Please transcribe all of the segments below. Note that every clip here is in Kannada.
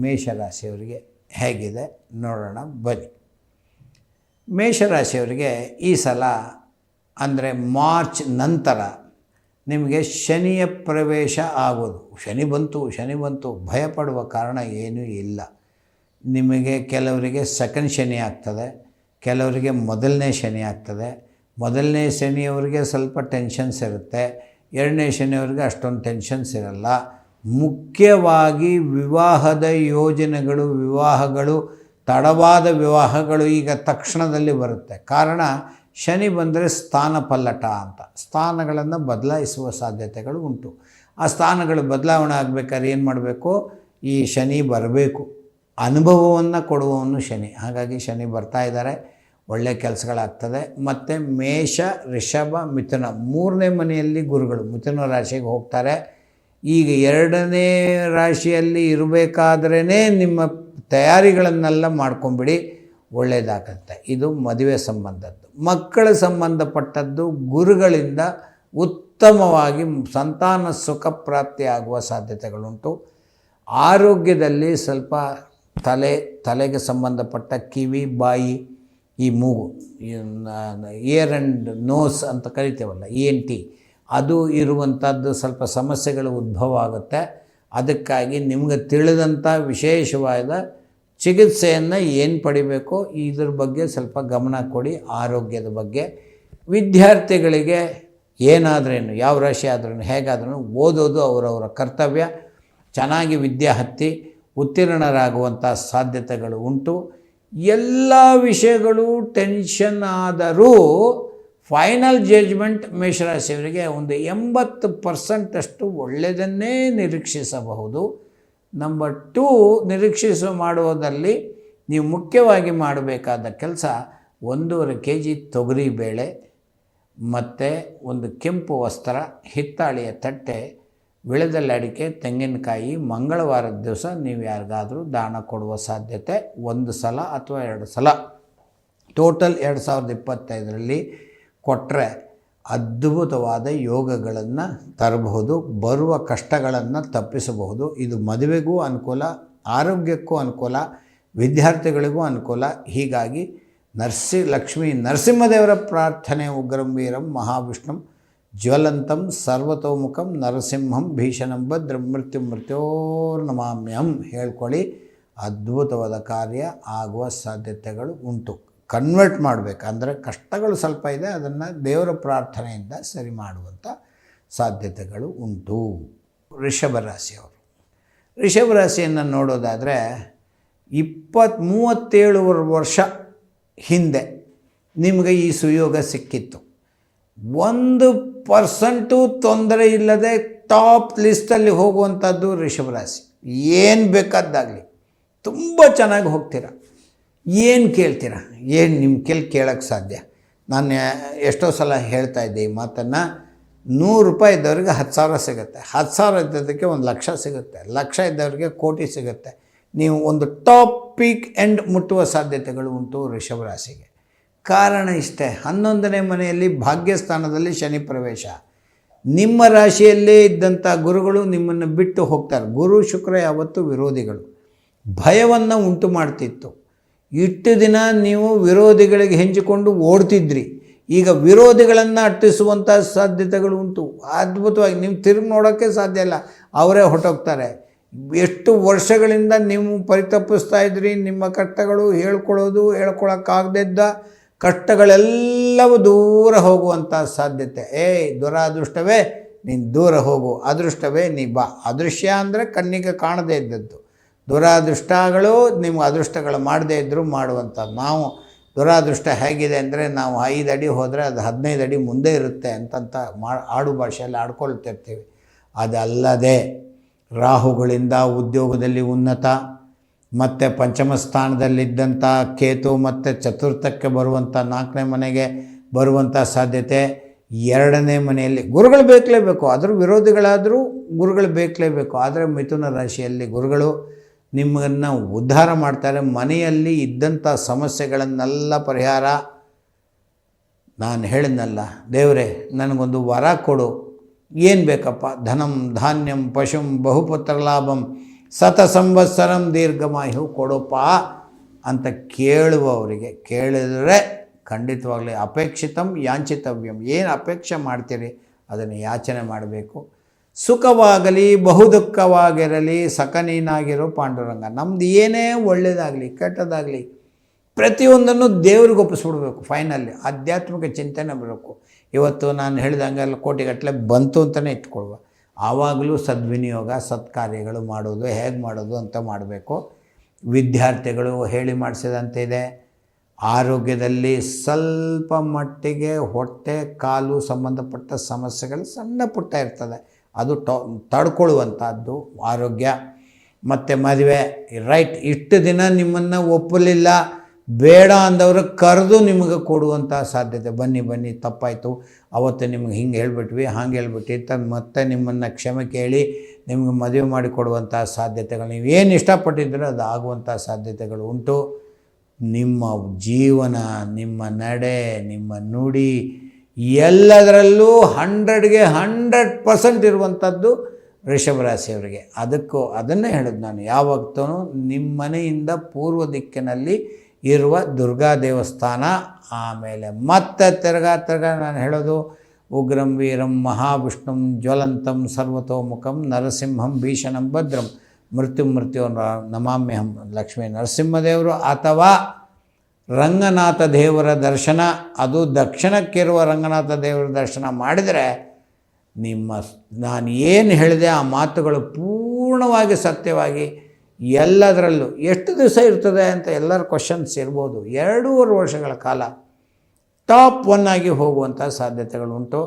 ಮೇಷರಾಶಿಯವರಿಗೆ ಹೇಗಿದೆ ನೋಡೋಣ ಬನ್ನಿ. ಮೇಷರಾಶಿಯವರಿಗೆ ಈ ಸಲ ಅಂದರೆ ಮಾರ್ಚ್ ನಂತರ ನಿಮಗೆ ಶನಿಯ ಪ್ರವೇಶ ಆಗೋದು. ಶನಿ ಬಂತು ಭಯಪಡುವ ಕಾರಣ ಏನೂ ಇಲ್ಲ. ನಿಮಗೆ ಕೆಲವರಿಗೆ ಸೆಕೆಂಡ್ ಶನಿ ಆಗ್ತದೆ, ಕೆಲವರಿಗೆ ಮೊದಲನೇ ಶನಿ ಆಗ್ತದೆ. ಮೊದಲನೇ ಶನಿಯವರಿಗೆ ಸ್ವಲ್ಪ ಟೆನ್ಷನ್ಸ್ ಇರುತ್ತೆ, ಎರಡನೇ ಶನಿಯವರಿಗೆ ಅಷ್ಟೊಂದು ಟೆನ್ಷನ್ಸ್ ಇರಲ್ಲ. ಮುಖ್ಯವಾಗಿ ವಿವಾಹದ ಯೋಜನೆಗಳು, ವಿವಾಹಗಳು, ತಡವಾದ ವಿವಾಹಗಳು ಈಗ ತಕ್ಷಣದಲ್ಲಿ ಬರುತ್ತೆ. ಕಾರಣ ಶನಿ ಬಂದರೆ ಸ್ಥಾನ ಪಲ್ಲಟ ಅಂತ, ಸ್ಥಾನಗಳನ್ನು ಬದಲಾಯಿಸುವ ಸಾಧ್ಯತೆಗಳು ಉಂಟು. ಆ ಸ್ಥಾನಗಳು ಬದಲಾವಣೆ ಆಗಬೇಕಾದ್ರೆ ಏನು ಮಾಡಬೇಕು? ಈ ಶನಿ ಬರಬೇಕು. ಅನುಭವವನ್ನು ಕೊಡುವವನು ಶನಿ. ಹಾಗಾಗಿ ಶನಿ ಬರ್ತಾ ಇದ್ದಾರೆ, ಒಳ್ಳೆಯ ಕೆಲಸಗಳಾಗ್ತದೆ. ಮತ್ತು ಮೇಷ, ರಿಷಭ, ಮಿಥುನ ಮೂರನೇ ಮನೆಯಲ್ಲಿ ಗುರುಗಳು ಮಿಥುನ ರಾಶಿಗೆ ಹೋಗ್ತಾರೆ. ಈಗ ಎರಡನೇ ರಾಶಿಯಲ್ಲಿ ಇರಬೇಕಾದ್ರೇ ನಿಮ್ಮ ತಯಾರಿಗಳನ್ನೆಲ್ಲ ಮಾಡ್ಕೊಂಬಿಡಿ, ಒಳ್ಳೆಯದಾಗತ್ತೆ. ಇದು ಮದುವೆ ಸಂಬಂಧದ್ದು. ಮಕ್ಕಳ ಸಂಬಂಧಪಟ್ಟದ್ದು ಗುರುಗಳಿಂದ ಉತ್ತಮವಾಗಿ ಸಂತಾನ ಸುಖ ಪ್ರಾಪ್ತಿಯಾಗುವ ಸಾಧ್ಯತೆಗಳುಂಟು. ಆರೋಗ್ಯದಲ್ಲಿ ಸ್ವಲ್ಪ ತಲೆಗೆ ಸಂಬಂಧಪಟ್ಟ ಕಿವಿ, ಬಾಯಿ, ಈ ಮೂಗು, ಇಯರ್ ಆ್ಯಂಡ್ ನೋಸ್ ಅಂತ ಕರಿತೇವಲ್ಲ, ENT, ಅದು ಇರುವಂಥದ್ದು ಸ್ವಲ್ಪ ಸಮಸ್ಯೆಗಳು ಉದ್ಭವ ಆಗುತ್ತೆ. ಅದಕ್ಕಾಗಿ ನಿಮಗೆ ತಿಳಿದಂಥ ವಿಶೇಷವಾದ ಚಿಕಿತ್ಸೆಯನ್ನು ಏನು ಪಡಿಬೇಕೋ ಇದ್ರ ಬಗ್ಗೆ ಸ್ವಲ್ಪ ಗಮನ ಕೊಡಿ. ಆರೋಗ್ಯದ ಬಗ್ಗೆ ವಿದ್ಯಾರ್ಥಿಗಳಿಗೆ ಏನಾದ್ರೇನು, ಯಾವ ರಾಶಿ ಆದ್ರೂ ಹೇಗಾದ್ರೂ ಓದೋದು ಅವರವರ ಕರ್ತವ್ಯ. ಚೆನ್ನಾಗಿ ವಿದ್ಯೆ ಹತ್ತಿ ಉತ್ತೀರ್ಣರಾಗುವಂಥ ಸಾಧ್ಯತೆಗಳು ಉಂಟು. ಎಲ್ಲ ವಿಷಯಗಳು ಟೆನ್ಷನ್ ಆದರೂ ಫೈನಲ್ ಜಡ್ಜ್ಮೆಂಟ್ ಮೇಷರಾಶಿಯವರಿಗೆ ಒಂದು 80% ಒಳ್ಳೆಯದನ್ನೇ ನಿರೀಕ್ಷಿಸಬಹುದು. ನಂಬರ್ 2, ಮಾಡುವುದರಲ್ಲಿ ನೀವು ಮುಖ್ಯವಾಗಿ ಮಾಡಬೇಕಾದ ಕೆಲಸ 1.5 kg ತೊಗರಿಬೇಳೆ ಮತ್ತು ಒಂದು ಕೆಂಪು ವಸ್ತ್ರ, ಹಿತ್ತಾಳೆಯ ತಟ್ಟೆ, ವಿಳೆದೆಲೆ ಅಡಿಕೆ, ತೆಂಗಿನಕಾಯಿ. ಮಂಗಳವಾರದ ದಿವಸ ನೀವು ಯಾರಿಗಾದರೂ ದಾನ ಕೊಡುವ ಸಾಧ್ಯತೆ 1 ಸಲ ಅಥವಾ 2 ಸಲ, ಟೋಟಲ್ 2025ರಲ್ಲಿ ಕೊಟ್ಟರೆ ಅದ್ಭುತವಾದ ಯೋಗಗಳನ್ನು ತರಬಹುದು, ಬರುವ ಕಷ್ಟಗಳನ್ನು ತಪ್ಪಿಸಬಹುದು. ಇದು ಮದುವೆಗೂ ಅನುಕೂಲ, ಆರೋಗ್ಯಕ್ಕೂ ಅನುಕೂಲ, ವಿದ್ಯಾರ್ಥಿಗಳಿಗೂ ಅನುಕೂಲ. ಹೀಗಾಗಿ ಲಕ್ಷ್ಮೀ ನರಸಿಂಹದೇವರ ಪ್ರಾರ್ಥನೆ ಉಗ್ರಂ ವೀರಂ ಮಹಾವಿಷ್ಣುಂ ಜ್ವಲಂತಂ ಸರ್ವತೋಮುಖಂ ನರಸಿಂಹಂ ಭೀಷಣಂ ಭದ್ರಂ ಮೃತ್ಯುರ್ನಮಾಮ್ಯಹಂ ಹೇಳ್ಕೊಳ್ಳಿ. ಅದ್ಭುತವಾದ ಕಾರ್ಯ ಆಗುವ ಸಾಧ್ಯತೆಗಳು ಉಂಟು. ಕನ್ವರ್ಟ್ ಮಾಡಬೇಕು ಅಂದರೆ ಕಷ್ಟಗಳು ಸ್ವಲ್ಪ ಇದೆ, ಅದನ್ನು ದೇವರ ಪ್ರಾರ್ಥನೆಯಿಂದ ಸರಿ ಮಾಡುವಂಥ ಸಾಧ್ಯತೆಗಳು ಉಂಟು. ರಿಷಭ ರಾಶಿಯನ್ನು ನೋಡೋದಾದರೆ 37 ವರ್ಷ ಹಿಂದೆ ನಿಮಗೆ ಈ ಸುಯೋಗ ಸಿಕ್ಕಿತ್ತು. 1% ತೊಂದರೆ ಇಲ್ಲದೆ ಟಾಪ್ ಲಿಸ್ಟಲ್ಲಿ ಹೋಗುವಂಥದ್ದು ರಿಷಭ ರಾಶಿ. ಏನು ಬೇಕಾದ್ದಾಗಲಿ ತುಂಬ ಚೆನ್ನಾಗಿ ಹೋಗ್ತೀರ. ಏನು ಕೇಳ್ತೀರ? ಏನು ನಿಮ್ಮ ಕೇಳೋಕ್ಕೆ ಸಾಧ್ಯ? ನಾನು ಎಷ್ಟೋ ಸಲ ಹೇಳ್ತಾ ಇದ್ದೆ ಈ ಮಾತನ್ನು. 100 ರೂಪಾಯಿ ಇದ್ದವ್ರಿಗೆ 10,000 ಸಿಗುತ್ತೆ, 10,000 ಇದ್ದದಕ್ಕೆ 1,00,000 ಸಿಗುತ್ತೆ, 1,00,000 ಇದ್ದವ್ರಿಗೆ ಕೋಟಿ ಸಿಗುತ್ತೆ. ನೀವು ಒಂದು ಟಾಪ್ ಪೀಕ್ ಎಂಡ್ ಮುಟ್ಟುವ ಸಾಧ್ಯತೆಗಳು ಉಂಟು ರಿಷಭ ರಾಶಿಗೆ. ಕಾರಣ ಇಷ್ಟೇ, 11ನೇ ಮನೆಯಲ್ಲಿ ಭಾಗ್ಯಸ್ಥಾನದಲ್ಲಿ ಶನಿ ಪ್ರವೇಶ. ನಿಮ್ಮ ರಾಶಿಯಲ್ಲೇ ಇದ್ದಂಥ ಗುರುಗಳು ನಿಮ್ಮನ್ನು ಬಿಟ್ಟು ಹೋಗ್ತಾರೆ. ಗುರು ಶುಕ್ರ ಯಾವತ್ತೂ ವಿರೋಧಿಗಳು, ಭಯವನ್ನು ಉಂಟು ಮಾಡ್ತಿತ್ತು. ಇಷ್ಟು ದಿನ ನೀವು ವಿರೋಧಿಗಳಿಗೆ ಹೆಂಚಿಕೊಂಡು ಓಡ್ತಿದ್ರಿ, ಈಗ ವಿರೋಧಿಗಳನ್ನು ಅಟ್ಟಿಸುವಂಥ ಸಾಧ್ಯತೆಗಳು ಉಂಟು. ಅದ್ಭುತವಾಗಿ ನೀವು ತಿರುಗಿ ನೋಡೋಕ್ಕೆ ಸಾಧ್ಯ ಇಲ್ಲ, ಅವರೇ ಹೊರಟೋಗ್ತಾರೆ. ಎಷ್ಟು ವರ್ಷಗಳಿಂದ ನೀವು ಪರಿತಪಿಸ್ತಾ ಇದ್ರಿ, ನಿಮ್ಮ ಕಷ್ಟಗಳು ಹೇಳ್ಕೊಳ್ಳೋಕ್ಕಾಗದಿದ್ದ ಕಷ್ಟಗಳೆಲ್ಲವೂ ದೂರ ಹೋಗುವಂಥ ಸಾಧ್ಯತೆ. ದುರಾದೃಷ್ಟವೇ ನೀನು ದೂರ ಹೋಗು, ಅದೃಷ್ಟವೇ ನೀ ಬಾ. ಅದೃಶ್ಯ ಅಂದರೆ ಕಣ್ಣಿಗೆ ಕಾಣದೇ ಇದ್ದದ್ದು, ದುರಾದೃಷ್ಟಗಳು ನಿಮ್ಮ ಅದೃಷ್ಟಗಳು ಮಾಡದೇ ಇದ್ದರೂ ಮಾಡುವಂಥದ್ದು. ನಾವು ದುರಾದೃಷ್ಟ ಹೇಗಿದೆ ಅಂದರೆ ನಾವು 5 ಅಡಿ ಹೋದರೆ ಅದು 15 ಅಡಿ ಮುಂದೆ ಇರುತ್ತೆ ಅಂತಂತ ಆಡು ಭಾಷೆಯಲ್ಲಿ ಆಡ್ಕೊಳ್ತಿರ್ತೀವಿ. ಅದಲ್ಲದೆ ರಾಹುಗಳಿಂದ ಉದ್ಯೋಗದಲ್ಲಿ ಉನ್ನತ, ಮತ್ತು ಪಂಚಮ ಸ್ಥಾನದಲ್ಲಿದ್ದಂಥ ಕೇತು ಮತ್ತು ಚತುರ್ಥಕ್ಕೆ ಬರುವಂಥ 4ನೇ ಮನೆಗೆ ಬರುವಂಥ ಸಾಧ್ಯತೆ. 2ನೇ ಮನೆಯಲ್ಲಿ ಗುರುಗಳು ಬೇಕಲೇಬೇಕು, ಆದರೂ ವಿರೋಧಿಗಳಾದರೂ ಗುರುಗಳು ಬೇಕಲೇಬೇಕು. ಆದರೆ ಮಿಥುನ ರಾಶಿಯಲ್ಲಿ ಗುರುಗಳು ನಿಮ್ಮನ್ನು ಉದ್ಧಾರ ಮಾಡ್ತಾರೆ. ಮನೆಯಲ್ಲಿ ಇದ್ದಂಥ ಸಮಸ್ಯೆಗಳನ್ನೆಲ್ಲ ಪರಿಹಾರ. ನಾನು ಹೇಳಿದ್ನಲ್ಲ, ದೇವರೇ ನನಗೊಂದು ವರ ಕೊಡು, ಏನು ಬೇಕಪ್ಪ? ಧನಂ ಧಾನ್ಯಂ ಪಶುಂ ಬಹುಪುತ್ರ ಲಾಭಂ ಶತ ಸಂವತ್ಸರಂ ದೀರ್ಘಮಾಯು ಕೊಡೋಪ ಅಂತ ಕೇಳುವವರಿಗೆ ಕೇಳಿದರೆ ಖಂಡಿತವಾಗಲಿ ಅಪೇಕ್ಷಿತಂ ಯಾಂಚಿತವ್ಯಂ, ಏನು ಅಪೇಕ್ಷೆ ಮಾಡ್ತೀರಿ ಅದನ್ನು ಯಾಚನೆ ಮಾಡಬೇಕು. ಸುಖವಾಗಲಿ ಬಹು ದುಃಖವಾಗಿರಲಿ ಸಖನೀನಾಗಿರೋ ಪಾಂಡುರಂಗ. ನಮ್ದು ಏನೇ ಒಳ್ಳೆಯದಾಗಲಿ ಕೆಟ್ಟದಾಗಲಿ ಪ್ರತಿಯೊಂದನ್ನು ದೇವ್ರಿಗೆ ಒಪ್ಪಿಸ್ಬಿಡ್ಬೇಕು. ಫೈನಲಿ ಆಧ್ಯಾತ್ಮಿಕ ಚಿಂತನೆ ಬರಬೇಕು. ಇವತ್ತು ನಾನು ಹೇಳಿದಂಗೆಲ್ಲ ಕೋಟಿಗಟ್ಟಲೆ ಬಂತು ಅಂತಲೇ ಇಟ್ಕೊಳ್ವ. ಆವಾಗಲೂ ಸದ್ವಿನಿಯೋಗ ಸತ್ಕಾರ್ಯಗಳು ಮಾಡೋದು ಹೇಗೆ ಮಾಡೋದು ಅಂತ ಮಾಡಬೇಕು. ವಿದ್ಯಾರ್ಥಿಗಳು ಹೇಳಿ ಮಾಡಿಸಿದಂತಿದೆ. ಆರೋಗ್ಯದಲ್ಲಿ ಸ್ವಲ್ಪ ಮಟ್ಟಿಗೆ ಹೊಟ್ಟೆ ಕಾಲು ಸಂಬಂಧಪಟ್ಟ ಸಮಸ್ಯೆಗಳು ಸಣ್ಣ ಪುಟ್ಟ ಇರ್ತದೆ, ಅದು ತಡ್ಕೊಳ್ಳುವಂಥದ್ದು ಆರೋಗ್ಯ. ಮತ್ತು ಮದುವೆ ರೈಟ್, ಇಷ್ಟು ದಿನ ನಿಮ್ಮನ್ನು ಒಪ್ಪಲಿಲ್ಲ ಬೇಡ ಅಂದವರು ಕರೆದು ನಿಮಗೆ ಕೊಡುವಂಥ ಸಾಧ್ಯತೆ. ಬನ್ನಿ ತಪ್ಪಾಯಿತು ಅವತ್ತು ನಿಮ್ಗೆ ಹಿಂಗೆ ಹೇಳ್ಬಿಟ್ವಿ ಹಾಗೆ ಹೇಳ್ಬಿಟ್ಟು ಅಂತ ಮತ್ತೆ ನಿಮ್ಮನ್ನು ಕ್ಷಮೆ ಕೇಳಿ ನಿಮಗೆ ಮದುವೆ ಮಾಡಿಕೊಡುವಂಥ ಸಾಧ್ಯತೆಗಳು, ನೀವು ಏನು ಇಷ್ಟಪಟ್ಟಿದ್ರೆ ಅದು ಆಗುವಂಥ ಸಾಧ್ಯತೆಗಳು ಉಂಟು. ನಿಮ್ಮ ಜೀವನ, ನಿಮ್ಮ ನಡೆ, ನಿಮ್ಮ ನುಡಿ ಎಲ್ಲದರಲ್ಲೂ 100ಗೆ 100% ಇರುವಂಥದ್ದು ವೃಷಭ ರಾಶಿಯವರಿಗೆ. ಅದನ್ನೇ ಹೇಳೋದು ನಾನು ಯಾವತ್ತೂ. ನಿಮ್ಮ ಮನೆಯಿಂದ ಪೂರ್ವ ದಿಕ್ಕಿನಲ್ಲಿ ಇರುವ ದುರ್ಗಾ ದೇವಸ್ಥಾನ, ಆಮೇಲೆ ಮತ್ತೆ ತಿರ್ಗಾ ನಾನು ಹೇಳೋದು ಉಗ್ರಂ ವೀರಂ ಮಹಾವಿಷ್ಣುಂ ಜ್ವಲಂತಂ ಸರ್ವತೋಮುಖಂ ನರಸಿಂಹಂ ಭೀಷಣಂ ಭದ್ರಂ ಮೃತ್ಯು ನಮಾಮ್ಯಹಂ ಲಕ್ಷ್ಮೀ ನರಸಿಂಹದೇವರು ಅಥವಾ ರಂಗನಾಥ ದೇವರ ದರ್ಶನ. ಅದು ದಕ್ಷಿಣಕ್ಕಿರುವ ರಂಗನಾಥ ದೇವರ ದರ್ಶನ ಮಾಡಿದರೆ ನಾನು ಏನು ಹೇಳಿದೆ ಆ ಮಾತುಗಳು ಪೂರ್ಣವಾಗಿ ಸತ್ಯವಾಗಿ ಎಲ್ಲದರಲ್ಲೂ. ಎಷ್ಟು ದಿವಸ ಇರ್ತದೆ ಅಂತ ಎಲ್ಲರ ಕ್ವಶನ್ಸ್ ಇರ್ಬೋದು. 2.5 ವರ್ಷಗಳ ಕಾಲ ಟಾಪ್ 1 ಆಗಿ ಹೋಗುವಂಥ ಸಾಧ್ಯತೆಗಳುಂಟು.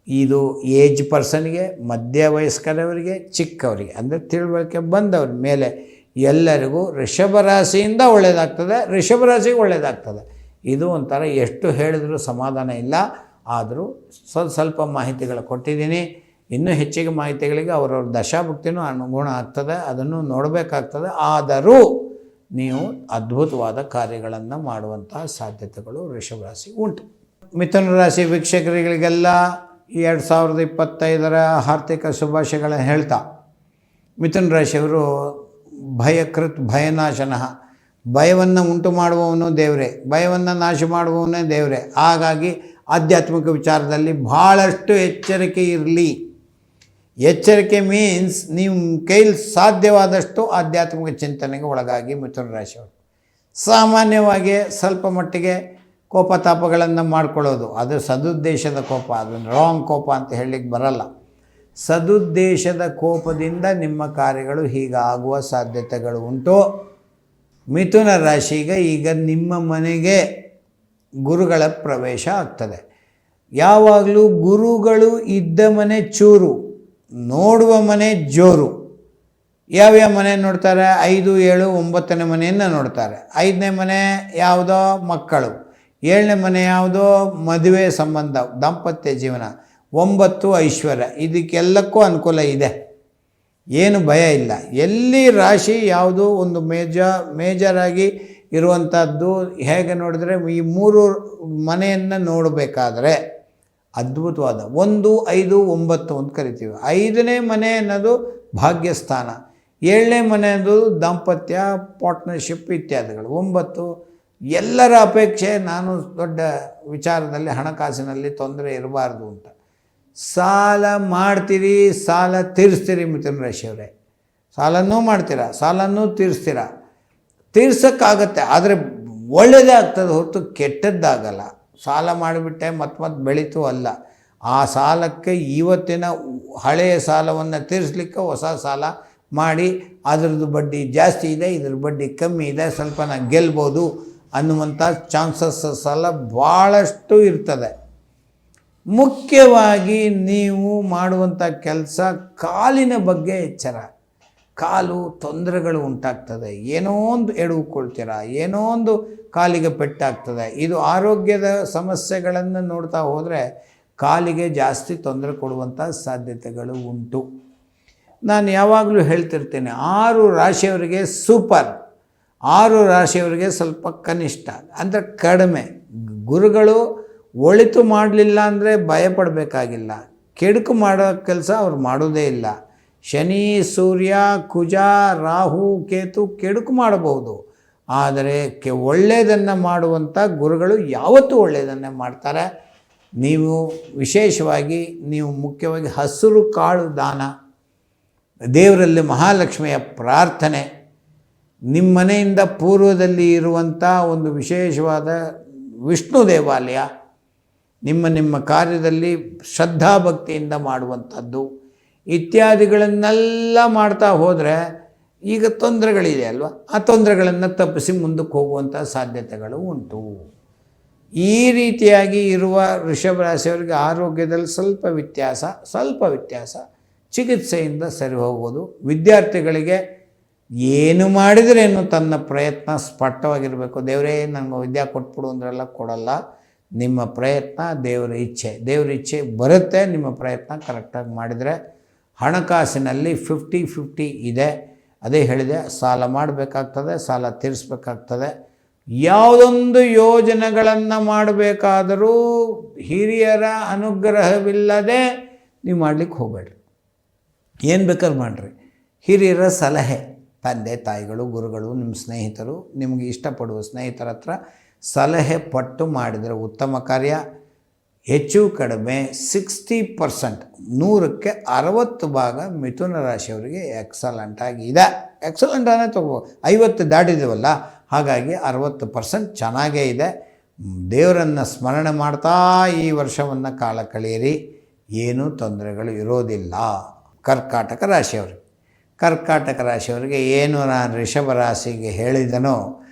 ಇದು ಏಜ್ ಪರ್ಸನ್ಗೆ, ಮಧ್ಯವಯಸ್ಕರವರಿಗೆ, ಚಿಕ್ಕವರಿಗೆ ಅಂದರೆ ತಿಳುವಳಿಕೆ ಬಂದವ್ರ ಮೇಲೆ ಎಲ್ಲರಿಗೂ ಋಷಭ ರಾಶಿಯಿಂದ ಒಳ್ಳೆಯದಾಗ್ತದೆ, ಋಷಭ ರಾಶಿಗೆ ಒಳ್ಳೆಯದಾಗ್ತದೆ. ಇದು ಒಂಥರ ಎಷ್ಟು ಹೇಳಿದರೂ ಸಮಾಧಾನ ಇಲ್ಲ. ಆದರೂ ಸ್ವಲ್ಪ ಮಾಹಿತಿಗಳು ಕೊಟ್ಟಿದ್ದೀನಿ. ಇನ್ನೂ ಹೆಚ್ಚಿಗೆ ಮಾಹಿತಿಗಳಿಗೆ ಅವರವ್ರ ದಶಾಭುಕ್ತಿನೂ ಅನುಗುಣ ಆಗ್ತದೆ, ಅದನ್ನು ನೋಡಬೇಕಾಗ್ತದೆ. ಆದರೂ ನೀವು ಅದ್ಭುತವಾದ ಕಾರ್ಯಗಳನ್ನು ಮಾಡುವಂತಹ ಸಾಧ್ಯತೆಗಳು ವೃಷಭ ರಾಶಿ ಉಂಟು. ಮಿಥುನ ರಾಶಿ ವೀಕ್ಷಕರಿಗಳಿಗೆಲ್ಲ 2025ರ ಆರ್ಥಿಕ ಶುಭಾಶಯಗಳನ್ನು ಹೇಳ್ತಾ, ಮಿಥುನ ರಾಶಿಯವರು ಭಯನಾಶನಃ, ಭಯವನ್ನು ಉಂಟು ಮಾಡುವವನು ದೇವರೇ, ಭಯವನ್ನು ನಾಶ ಮಾಡುವವನೇ ದೇವರೇ. ಹಾಗಾಗಿ ಆಧ್ಯಾತ್ಮಿಕ ವಿಚಾರದಲ್ಲಿ ಭಾಳಷ್ಟು ಎಚ್ಚರಿಕೆ ಇರಲಿ. ಎಚ್ಚರಿಕೆ ಮೀನ್ಸ್ ನೀವು ಕೈಲಿ ಸಾಧ್ಯವಾದಷ್ಟು ಆಧ್ಯಾತ್ಮಿಕ ಚಿಂತನೆಗೆ ಒಳಗಾಗಿ ಮಿಥುನ ರಾಶಿಯವರು. ಸಾಮಾನ್ಯವಾಗಿ ಸ್ವಲ್ಪ ಮಟ್ಟಿಗೆ ಕೋಪತಾಪಗಳನ್ನು ಮಾಡ್ಕೊಳ್ಳೋದು, ಅದು ಸದುದ್ದೇಶದ ಕೋಪ, ಅದನ್ನು ರಾಂಗ್ ಕೋಪ ಅಂತ ಹೇಳಲಿಕ್ಕೆ ಬರಲ್ಲ. ಸದುದ್ದೇಶದ ಕೋಪದಿಂದ ನಿಮ್ಮ ಕಾರ್ಯಗಳು ಹೀಗಾಗುವ ಸಾಧ್ಯತೆಗಳು ಉಂಟು. ಮಿಥುನ ರಾಶಿಗೆ ಈಗ ನಿಮ್ಮ ಮನೆಗೆ ಗುರುಗಳ ಪ್ರವೇಶ ಆಗ್ತದೆ. ಯಾವಾಗಲೂ ಗುರುಗಳು ಇದ್ದ ಮನೆ ಚೂರು, ನೋಡುವ ಮನೆ ಜೋರು. ಯಾವ್ಯಾವ ಮನೆ ನೋಡ್ತಾರೆ? 5, 7, 9ನೇ ಮನೆಯನ್ನು ನೋಡ್ತಾರೆ. 5ನೇ ಮನೆ ಯಾವುದೋ ಮಕ್ಕಳು, 7ನೇ ಮನೆ ಯಾವುದೋ ಮದುವೆ ಸಂಬಂಧ ದಾಂಪತ್ಯ ಜೀವನ, 9 ಐಶ್ವರ್ಯ. ಇದಕ್ಕೆಲ್ಲಕ್ಕೂ ಅನುಕೂಲ ಇದೆ, ಏನು ಭಯ ಇಲ್ಲ. ಎಲ್ಲಿ ರಾಶಿ ಯಾವುದು ಒಂದು ಮೇಜರಾಗಿ ಇರುವಂಥದ್ದು ಹೇಗೆ ನೋಡಿದ್ರೆ ಈ 3 ಮನೆಯನ್ನು ನೋಡಬೇಕಾದ್ರೆ ಅದ್ಭುತವಾದ 1, 5, 9 ಅಂತ ಕರಿತೀವಿ. 5ನೇ ಮನೆ ಅನ್ನೋದು ಭಾಗ್ಯಸ್ಥಾನ, 7ನೇ ಮನೆ ಅನ್ನೋದು ದಾಂಪತ್ಯ ಪಾರ್ಟ್ನರ್ಶಿಪ್ ಇತ್ಯಾದಿಗಳು. 9 ಎಲ್ಲರ ಅಪೇಕ್ಷೆ ನಾನು ದೊಡ್ಡ ವಿಚಾರದಲ್ಲಿ ಹಣಕಾಸಿನಲ್ಲಿ ತೊಂದರೆ ಇರಬಾರ್ದು ಅಂತ. ಸಾಲ ಮಾಡ್ತೀರಿ, ಸಾಲ ತೀರಿಸ್ತೀರಿ ಮಿಥುನ ರಾಶಿಯವರೇ. ಸಾಲನೂ ಮಾಡ್ತೀರಾ, ಸಾಲನೂ ತೀರ್ಸೋಕ್ಕಾಗತ್ತೆ, ಆದರೆ ಒಳ್ಳೆಯದೇ ಆಗ್ತದೆ ಹೊರತು ಕೆಟ್ಟದ್ದಾಗಲ್ಲ. ಸಾಲ ಮಾಡಿಬಿಟ್ಟೆ ಮತ್ತೆ ಬೆಳೀತು ಅಲ್ಲ. ಆ ಸಾಲಕ್ಕೆ ಇವತ್ತಿನ ಹಳೆಯ ಸಾಲವನ್ನು ತೀರಿಸ್ಲಿಕ್ಕೆ ಹೊಸ ಸಾಲ ಮಾಡಿ ಅದರದ್ದು ಬಡ್ಡಿ ಜಾಸ್ತಿ ಇದೆ, ಇದ್ರ ಬಡ್ಡಿ ಕಮ್ಮಿ ಇದೆ, ಸ್ವಲ್ಪ ನಾನು ಗೆಲ್ಬೋದು ಅನ್ನುವಂಥ ಚಾನ್ಸಸ್ ಎಲ್ಲ ಭಾಳಷ್ಟು ಇರ್ತದೆ. ಮುಖ್ಯವಾಗಿ ನೀವು ಮಾಡುವಂಥ ಕೆಲಸ ಕಾಲಿನ ಬಗ್ಗೆ ಎಚ್ಚರ. ಕಾಲು ತೊಂದರೆಗಳು ಉಂಟಾಗ್ತದೆ, ಏನೋ ಒಂದು ಎಡವುಕೊಳ್ತೀರ, ಏನೋ ಒಂದು ಕಾಲಿಗೆ ಪೆಟ್ಟಾಗ್ತದೆ. ಇದು ಆರೋಗ್ಯದ ಸಮಸ್ಯೆಗಳನ್ನು ನೋಡ್ತಾ ಹೋದರೆ ಕಾಲಿಗೆ ಜಾಸ್ತಿ ತೊಂದರೆ ಕೊಡುವಂಥ ಸಾಧ್ಯತೆಗಳು ಉಂಟು. ನಾನು ಯಾವಾಗಲೂ ಹೇಳ್ತಿರ್ತೇನೆ, 6 ರಾಶಿಯವರಿಗೆ ಸೂಪರ್, 6 ರಾಶಿಯವರಿಗೆ ಸ್ವಲ್ಪ ಕನಿಷ್ಠ ಅಂದರೆ ಕಡಿಮೆ. ಗುರುಗಳು ಒಳಿತು ಮಾಡಲಿಲ್ಲ ಅಂದರೆ ಭಯಪಡಬೇಕಾಗಿಲ್ಲ, ಕೆಡುಕು ಮಾಡೋ ಕೆಲಸ ಅವ್ರು ಮಾಡೋದೇ ಇಲ್ಲ. ಶನಿ, ಸೂರ್ಯ, ಕುಜ, ರಾಹು, ಕೇತು ಕೆಡುಕು ಮಾಡಬಹುದು, ಆದರೆ ಒಳ್ಳೆಯದನ್ನು ಮಾಡುವಂಥ ಗುರುಗಳು ಯಾವತ್ತೂ ಒಳ್ಳೆಯದನ್ನೇ ಮಾಡ್ತಾರೆ. ನೀವು ವಿಶೇಷವಾಗಿ ನೀವು ಮುಖ್ಯವಾಗಿ ಹಸಿರು ಕಾಳು ದಾನ, ದೇವರಲ್ಲಿ ಮಹಾಲಕ್ಷ್ಮಿಯ ಪ್ರಾರ್ಥನೆ, ನಿಮ್ಮ ಮನೆಯಿಂದ ಪೂರ್ವದಲ್ಲಿ ಇರುವಂಥ ಒಂದು ವಿಶೇಷವಾದ ವಿಷ್ಣು ದೇವಾಲಯ, ನಿಮ್ಮ ಕಾರ್ಯದಲ್ಲಿ ಶ್ರದ್ಧಾಭಕ್ತಿಯಿಂದ ಮಾಡುವಂಥದ್ದು ಇತ್ಯಾದಿಗಳನ್ನೆಲ್ಲ ಮಾಡ್ತಾ ಹೋದರೆ ಈಗ ತೊಂದರೆಗಳಿದೆ ಅಲ್ವ, ಆ ತೊಂದರೆಗಳನ್ನು ತಪ್ಪಿಸಿ ಮುಂದಕ್ಕೆ ಹೋಗುವಂಥ ಸಾಧ್ಯತೆಗಳು ಉಂಟು. ಈ ರೀತಿಯಾಗಿ ಇರುವ ವೃಷಭ ರಾಶಿಯವರಿಗೆ ಆರೋಗ್ಯದಲ್ಲಿ ಸ್ವಲ್ಪ ವ್ಯತ್ಯಾಸ ಚಿಕಿತ್ಸೆಯಿಂದ ಸರಿ ಹೋಗ್ಬೋದು. ವಿದ್ಯಾರ್ಥಿಗಳಿಗೆ ಏನು ಮಾಡಿದ್ರೇನು ತನ್ನ ಪ್ರಯತ್ನ ಸ್ಪಷ್ಟವಾಗಿರಬೇಕು. ದೇವರೇ ನನಗೆ ವಿದ್ಯೆ ಕೊಟ್ಬಿಡು ಅಂದ್ರೆಲ್ಲ ಕೊಡಲ್ಲ. ನಿಮ್ಮ ಪ್ರಯತ್ನ ದೇವರ ಇಚ್ಛೆ ಬರುತ್ತೆ. ನಿಮ್ಮ ಪ್ರಯತ್ನ ಕರೆಕ್ಟಾಗಿ ಮಾಡಿದರೆ ಹಣಕಾಸಿನಲ್ಲಿ 50-50 ಇದೆ. ಅದೇ ಹೇಳಿದೆ, ಸಾಲ ಮಾಡಬೇಕಾಗ್ತದೆ, ಸಾಲ ತೀರಿಸ್ಬೇಕಾಗ್ತದೆ. ಯಾವುದೊಂದು ಯೋಜನೆಗಳನ್ನು ಮಾಡಬೇಕಾದರೂ ಹಿರಿಯರ ಅನುಗ್ರಹವಿಲ್ಲದೆ ನೀವು ಮಾಡಲಿಕ್ಕೆ ಹೋಗಬೇಡ್ರಿ. ಏನು ಬೇಕಾದ್ರೂ ಮಾಡಿರಿ. ಹಿರಿಯರ ಸಲಹೆ, ತಂದೆ ತಾಯಿಗಳು, ಗುರುಗಳು, ನಿಮ್ಮ ಸ್ನೇಹಿತರು, ನಿಮಗೆ ಇಷ್ಟಪಡುವ ಸ್ನೇಹಿತರ ಹತ್ರ ಸಲಹೆ ಪಟ್ಟು ಮಾಡಿದರೆ ಉತ್ತಮ ಕಾರ್ಯ. ಹೆಚ್ಚು ಕಡಿಮೆ 60%, 100ಕ್ಕೆ 60 ಭಾಗ ಮಿಥುನ ರಾಶಿಯವರಿಗೆ ಎಕ್ಸಲೆಂಟ್ ಆಗಿದೆ. ಎಕ್ಸಲೆಂಟ್ ಅನ್ನೇ ತಗೋ, 50 ದಾಟಿದ್ದೀವಲ್ಲ, ಹಾಗಾಗಿ 60% ಚೆನ್ನಾಗೇ ಇದೆ. ದೇವರನ್ನು ಸ್ಮರಣೆ ಮಾಡ್ತಾ ಈ ವರ್ಷವನ್ನು ಕಾಲ ಕಳೆಯಿರಿ, ಏನೂ ತೊಂದರೆಗಳು ಇರೋದಿಲ್ಲ. ಕರ್ಕಾಟಕ ರಾಶಿಯವರಿಗೆ ಏನು ನಾನು ರಿಷಭ ರಾಶಿಗೆ ಹೇಳಿದನೋ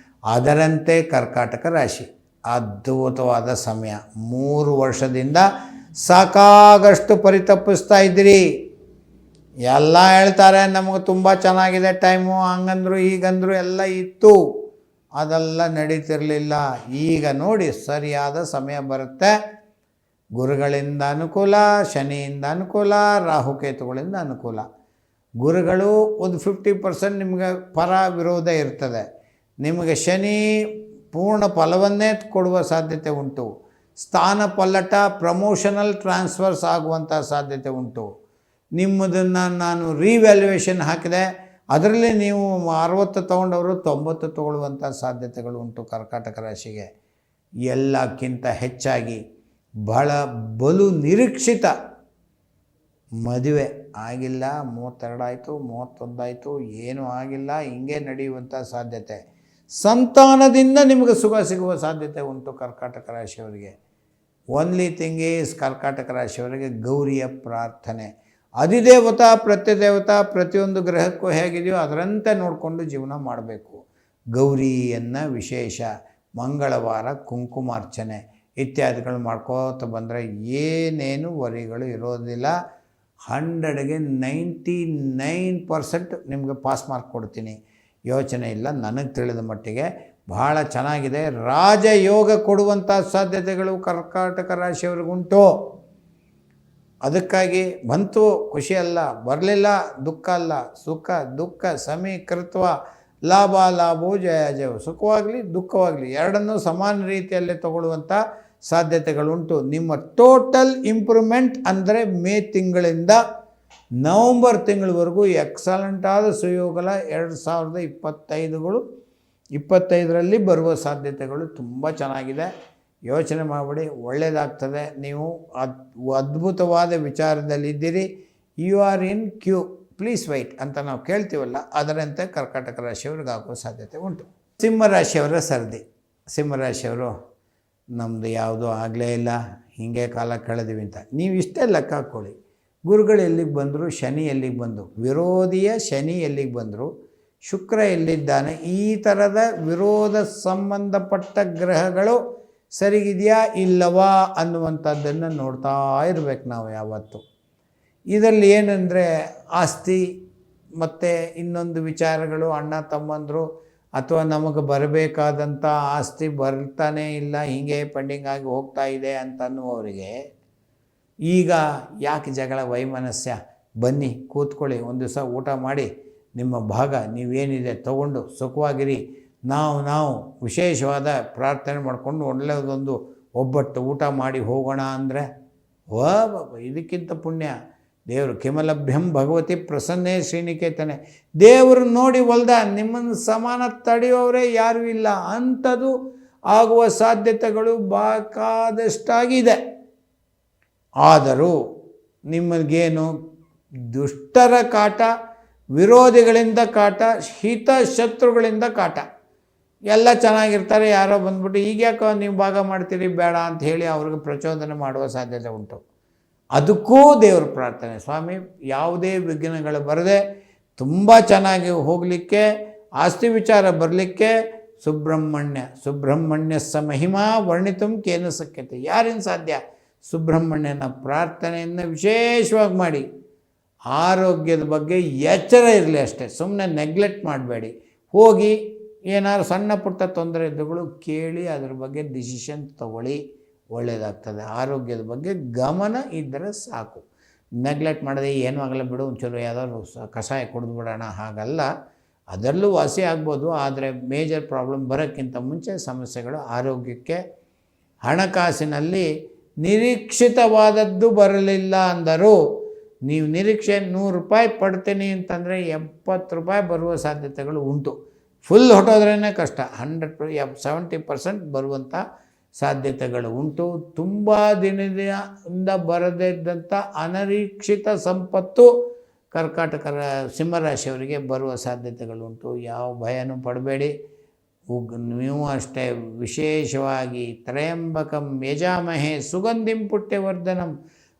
ಅದರಂತೆ ಕರ್ಕಾಟಕ ರಾಶಿ ಅದ್ಭುತವಾದ ಸಮಯ. 3 ವರ್ಷದಿಂದ ಸಾಕಾಗಷ್ಟು ಪರಿತಪಿಸ್ತಾ ಇದ್ದೀರಿ. ಎಲ್ಲ ಹೇಳ್ತಾರೆ ನಮಗೆ ತುಂಬ ಚೆನ್ನಾಗಿದೆ ಟೈಮು, ಹಂಗಂದ್ರು ಹೀಗಂದ್ರು ಎಲ್ಲ ಇತ್ತು, ಅದೆಲ್ಲ ನಡೀತಿರಲಿಲ್ಲ. ಈಗ ನೋಡಿ ಸರಿಯಾದ ಸಮಯ ಬರುತ್ತೆ. ಗುರುಗಳಿಂದ ಅನುಕೂಲ, ಶನಿಯಿಂದ ಅನುಕೂಲ, ರಾಹುಕೇತುಗಳಿಂದ ಅನುಕೂಲ. ಗುರುಗಳು ಒಂದು 50% ನಿಮಗೆ ಪರ ವಿರೋಧ ಇರ್ತದೆ. ನಿಮಗೆ ಶನಿ ಪೂರ್ಣ ಫಲವನ್ನೇ ಕೊಡುವ ಸಾಧ್ಯತೆ ಉಂಟು. ಸ್ಥಾನ ಪಲ್ಲಟ, ಪ್ರಮೋಷನಲ್ ಟ್ರಾನ್ಸ್ಫರ್ಸ್ ಆಗುವಂಥ ಸಾಧ್ಯತೆ ಉಂಟು. ನಿಮ್ಮದನ್ನು ನಾನು ರಿವ್ಯಾಲ್ಯೂಯೇಷನ್ ಹಾಕಿದೆ, ಅದರಲ್ಲಿ ನೀವು 60 ತೊಗೊಂಡವರು 90 ತೊಗೊಳ್ಳುವಂಥ ಸಾಧ್ಯತೆಗಳು ಉಂಟು ಕರ್ಕಾಟಕ ರಾಶಿಗೆ. ಎಲ್ಲಕ್ಕಿಂತ ಹೆಚ್ಚಾಗಿ ಬಲು ನಿರೀಕ್ಷಿತ ಮದುವೆ ಆಗಿಲ್ಲ, 32 ಆಯಿತು, 31 ಆಯಿತು, ಏನೂ ಆಗಿಲ್ಲ, ಹಿಂಗೆ ನಡೆಯುವಂಥ ಸಾಧ್ಯತೆ. ಸಂತಾನದಿಂದ ನಿಮಗೆ ಸುಖ ಸಿಗುವ ಸಾಧ್ಯತೆ ಉಂಟು ಕರ್ಕಾಟಕ ರಾಶಿಯವರಿಗೆ. ಓನ್ಲಿ ಥಿಂಗ್ ಈಸ್ ಕರ್ಕಾಟಕ ರಾಶಿಯವರಿಗೆ ಗೌರಿಯ ಪ್ರಾರ್ಥನೆ. ಅಧಿದೇವತಾ ಪ್ರತ್ಯದೇವತಾ ಪ್ರತಿಯೊಂದು ಗ್ರಹಕ್ಕೂ ಹೇಗಿದೆಯೋ ಅದರಂತೆ ನೋಡಿಕೊಂಡು ಜೀವನ ಮಾಡಬೇಕು. ಗೌರಿಯನ್ನು ವಿಶೇಷ ಮಂಗಳವಾರ ಕುಂಕುಮಾರ್ಚನೆ ಇತ್ಯಾದಿಗಳು ಮಾಡ್ಕೋತ ಬಂದರೆ ಏನೇನು ವರಿಗಳು ಇರೋದಿಲ್ಲ. 100ಗೆ 99% ನಿಮಗೆ ಪಾಸ್ ಮಾರ್ಕ್ ಕೊಡ್ತೀನಿ, ಯೋಚನೆ ಇಲ್ಲ. ನನಗೆ ತಿಳಿದ ಮಟ್ಟಿಗೆ ಭಾಳ ಚೆನ್ನಾಗಿದೆ. ರಾಜಯೋಗ ಕೊಡುವಂಥ ಸಾಧ್ಯತೆಗಳು ಕರ್ಕಾಟಕ ರಾಶಿಯವ್ರಿಗುಂಟು. ಅದಕ್ಕಾಗಿ ಬಂತು ಖುಷಿ ಅಲ್ಲ, ಬರಲಿಲ್ಲ ದುಃಖ ಅಲ್ಲ, ಸುಖ ದುಃಖ ಸಮೀಕೃತ್ವ, ಲಾಭೋ ಜಯ, ಸುಖವಾಗಲಿ ದುಃಖವಾಗಲಿ ಎರಡನ್ನೂ ಸಮಾನ ರೀತಿಯಲ್ಲೇ ತಗೊಳ್ಳುವಂಥ ಸಾಧ್ಯತೆಗಳುಂಟು. ನಿಮ್ಮ ಟೋಟಲ್ ಇಂಪ್ರೂವ್ಮೆಂಟ್ ಅಂದರೆ ಮೇ ತಿಂಗಳಿಂದ ನವಂಬರ್ ತಿಂಗಳವರೆಗೂ ಎಕ್ಸಲೆಂಟ್ ಆದ ಸುಯೋಗಲ 2025ರಲ್ಲಿ ಬರುವ ಸಾಧ್ಯತೆಗಳು ತುಂಬ ಚೆನ್ನಾಗಿದೆ. ಯೋಚನೆ ಮಾಡಿಬಿಡಿ, ಒಳ್ಳೆಯದಾಗ್ತದೆ. ನೀವು ಅದ್ಭುತವಾದ ವಿಚಾರದಲ್ಲಿದ್ದೀರಿ. You are in queue, please wait ಅಂತ ನಾವು ಕೇಳ್ತೀವಲ್ಲ, ಅದರಂತೆ ಕರ್ಕಾಟಕ ರಾಶಿಯವ್ರಿಗೆ ಆಗುವ ಸಾಧ್ಯತೆ ಉಂಟು. ಸಿಂಹರಾಶಿಯವರ ಸರದಿ. ಸಿಂಹರಾಶಿಯವರು ನಮ್ಮದು ಯಾವುದೂ ಆಗಲೇ ಇಲ್ಲ, ಹೀಗೆ ಕಾಲ ಕಳೆದಿವಿ ಅಂತ ನೀವು ಇಷ್ಟೇ ಲೆಕ್ಕ ಹಾಕ್ಕೊಳ್ಳಿ. ಗುರುಗಳು ಎಲ್ಲಿಗೆ ಬಂದರು, ಶನಿ ಎಲ್ಲಿಗೆ ಬಂದರು, ವಿರೋಧಿಯ ಶನಿ ಎಲ್ಲಿಗೆ ಬಂದರು, ಶುಕ್ರ ಎಲ್ಲಿದ್ದಾನೆ, ಈ ಥರದ ವಿರೋಧ ಸಂಬಂಧಪಟ್ಟ ಗ್ರಹಗಳು ಸರಿಗಿದೆಯಾ ಇಲ್ಲವಾ ಅನ್ನುವಂಥದ್ದನ್ನು ನೋಡ್ತಾ ಇರಬೇಕು ನಾವು ಯಾವತ್ತು. ಇದರಲ್ಲಿ ಏನಂದರೆ ಆಸ್ತಿ ಮತ್ತು ಇನ್ನೊಂದು ವಿಚಾರಗಳು, ಅಣ್ಣ ತಮ್ಮಂದರು ಅಥವಾ ನಮಗೆ ಬರಬೇಕಾದಂಥ ಆಸ್ತಿ ಬರ್ತಾನೇ ಇಲ್ಲ, ಹೀಗೆ ಪೆಂಡಿಂಗ್ ಆಗಿ ಹೋಗ್ತಾ ಇದೆ ಅಂತನ್ನುವವರಿಗೆ ಈಗ ಯಾಕೆ ಜಗಳ ವೈಮನಸ್ಯ? ಬನ್ನಿ ಕೂತ್ಕೊಳ್ಳಿ, ಒಂದು ದಿವಸ ಊಟ ಮಾಡಿ ನಿಮ್ಮ ಭಾಗ ನೀವೇನಿದೆ ತಗೊಂಡು ಸುಖವಾಗಿರಿ. ನಾವು ವಿಶೇಷವಾದ ಪ್ರಾರ್ಥನೆ ಮಾಡಿಕೊಂಡು ಒಳ್ಳೆಯದೊಂದು ಒಬ್ಬಟ್ಟು ಊಟ ಮಾಡಿ ಹೋಗೋಣ ಅಂದರೆ ಇದಕ್ಕಿಂತ ಪುಣ್ಯ ದೇವರು ಕಿಮಲಭ್ಯಂ ಭಗವತಿ ಪ್ರಸನ್ನೇ ಶ್ರೀನಿಕೇತನೆ. ದೇವರು ನೋಡಿ ಒಲ್ದ, ನಿಮ್ಮನ್ನು ಸಮಾನ ತಡೆಯೋರೇ ಯಾರೂ ಇಲ್ಲ. ಅಂಥದ್ದು ಆಗುವ ಸಾಧ್ಯತೆಗಳು ಬೇಕಾದಷ್ಟಾಗಿದೆ. ಆದರೂ ನಿಮಗೇನು ದುಷ್ಟರ ಕಾಟ, ವಿರೋಧಿಗಳಿಂದ ಕಾಟ, ಹಿತಶತ್ರುಗಳಿಂದ ಕಾಟ. ಎಲ್ಲ ಚೆನ್ನಾಗಿರ್ತಾರೆ, ಯಾರೋ ಬಂದ್ಬಿಟ್ಟು ಈಗ ಯಾಕೋ ನೀವು ಭಾಗ ಮಾಡ್ತೀರಿ ಬೇಡ ಅಂತ ಹೇಳಿ ಅವ್ರಿಗೆ ಪ್ರಚೋದನೆ ಮಾಡುವ ಸಾಧ್ಯತೆ ಉಂಟು. ಅದಕ್ಕೂ ದೇವ್ರ ಪ್ರಾರ್ಥನೆ, ಸ್ವಾಮಿ ಯಾವುದೇ ವಿಘ್ನಗಳು ಬರದೆ ತುಂಬ ಚೆನ್ನಾಗಿ ಹೋಗಲಿಕ್ಕೆ, ಆಸ್ತಿ ವಿಚಾರ ಬರಲಿಕ್ಕೆ ಸುಬ್ರಹ್ಮಣ್ಯ ಮಹಿಮಾ ವರ್ಣಿತಂ ಕೇನ ಶಕ್ಯತೆ. ಯಾರಿನ ಸಾಧ್ಯ? ಸುಬ್ರಹ್ಮಣ್ಯನ ಪ್ರಾರ್ಥನೆಯನ್ನು ವಿಶೇಷವಾಗಿ ಮಾಡಿ. ಆರೋಗ್ಯದ ಬಗ್ಗೆ ಎಚ್ಚರ ಇರಲಿ ಅಷ್ಟೇ, ಸುಮ್ಮನೆ ನೆಗ್ಲೆಕ್ಟ್ ಮಾಡಬೇಡಿ. ಹೋಗಿ ಏನಾದ್ರು ಸಣ್ಣ ಪುಟ್ಟ ತೊಂದರೆ ಇದ್ದುಗಳು ಕೇಳಿ ಅದ್ರ ಬಗ್ಗೆ ಡಿಸಿಷನ್ ತಗೊಳ್ಳಿ, ಒಳ್ಳೆಯದಾಗ್ತದೆ. ಆರೋಗ್ಯದ ಬಗ್ಗೆ ಗಮನ ಇದ್ದರೆ ಸಾಕು. ನೆಗ್ಲೆಕ್ಟ್ ಮಾಡದೆ ಏನೂ ಆಗಲ್ಲ ಬಿಡು, ಒಂಚೂರು ಯಾವುದಾದ್ರು ಕಷಾಯ ಕುಡಿದು ಬಿಡೋಣ, ಹಾಗಲ್ಲ. ಅದರಲ್ಲೂ ವಾಸಿ ಆಗ್ಬೋದು, ಆದರೆ ಮೇಜರ್ ಪ್ರಾಬ್ಲಮ್ ಬರೋಕ್ಕಿಂತ ಮುಂಚೆ ಸಮಸ್ಯೆಗಳು ಆರೋಗ್ಯಕ್ಕೆ. ಹಣಕಾಸಿನಲ್ಲಿ ನಿರೀಕ್ಷಿತವಾದದ್ದು ಬರಲಿಲ್ಲ ಅಂದರೂ ನೀವು ನಿರೀಕ್ಷೆ 100 ರೂಪಾಯಿ ಪಡ್ತೀನಿ ಅಂತಂದರೆ 70 ರೂಪಾಯಿ ಬರುವ ಸಾಧ್ಯತೆಗಳು ಉಂಟು. ಫುಲ್ ಹೊಟ್ಟೋದ್ರೇ ಕಷ್ಟ. 70% ಬರುವಂಥ ಸಾಧ್ಯತೆಗಳು ಉಂಟು. ತುಂಬ ದಿನದಿಂದ ಬರದೇ ಇದ್ದಂಥ ಅನಿರೀಕ್ಷಿತ ಸಂಪತ್ತು ಕರ್ಕಾಟಕರ ಸಿಂಹರಾಶಿಯವರಿಗೆ ಬರುವ ಸಾಧ್ಯತೆಗಳುಂಟು. ಯಾವ ಭಯನೂ ಪಡಬೇಡಿ. ನೀವು ಅಷ್ಟೇ ವಿಶೇಷವಾಗಿ ತ್ರಯಂಬಕಂ ಯಜಾಮಹೇ ಸುಗಂಧಿಂ ಪುಟ್ಯವರ್ಧನಂ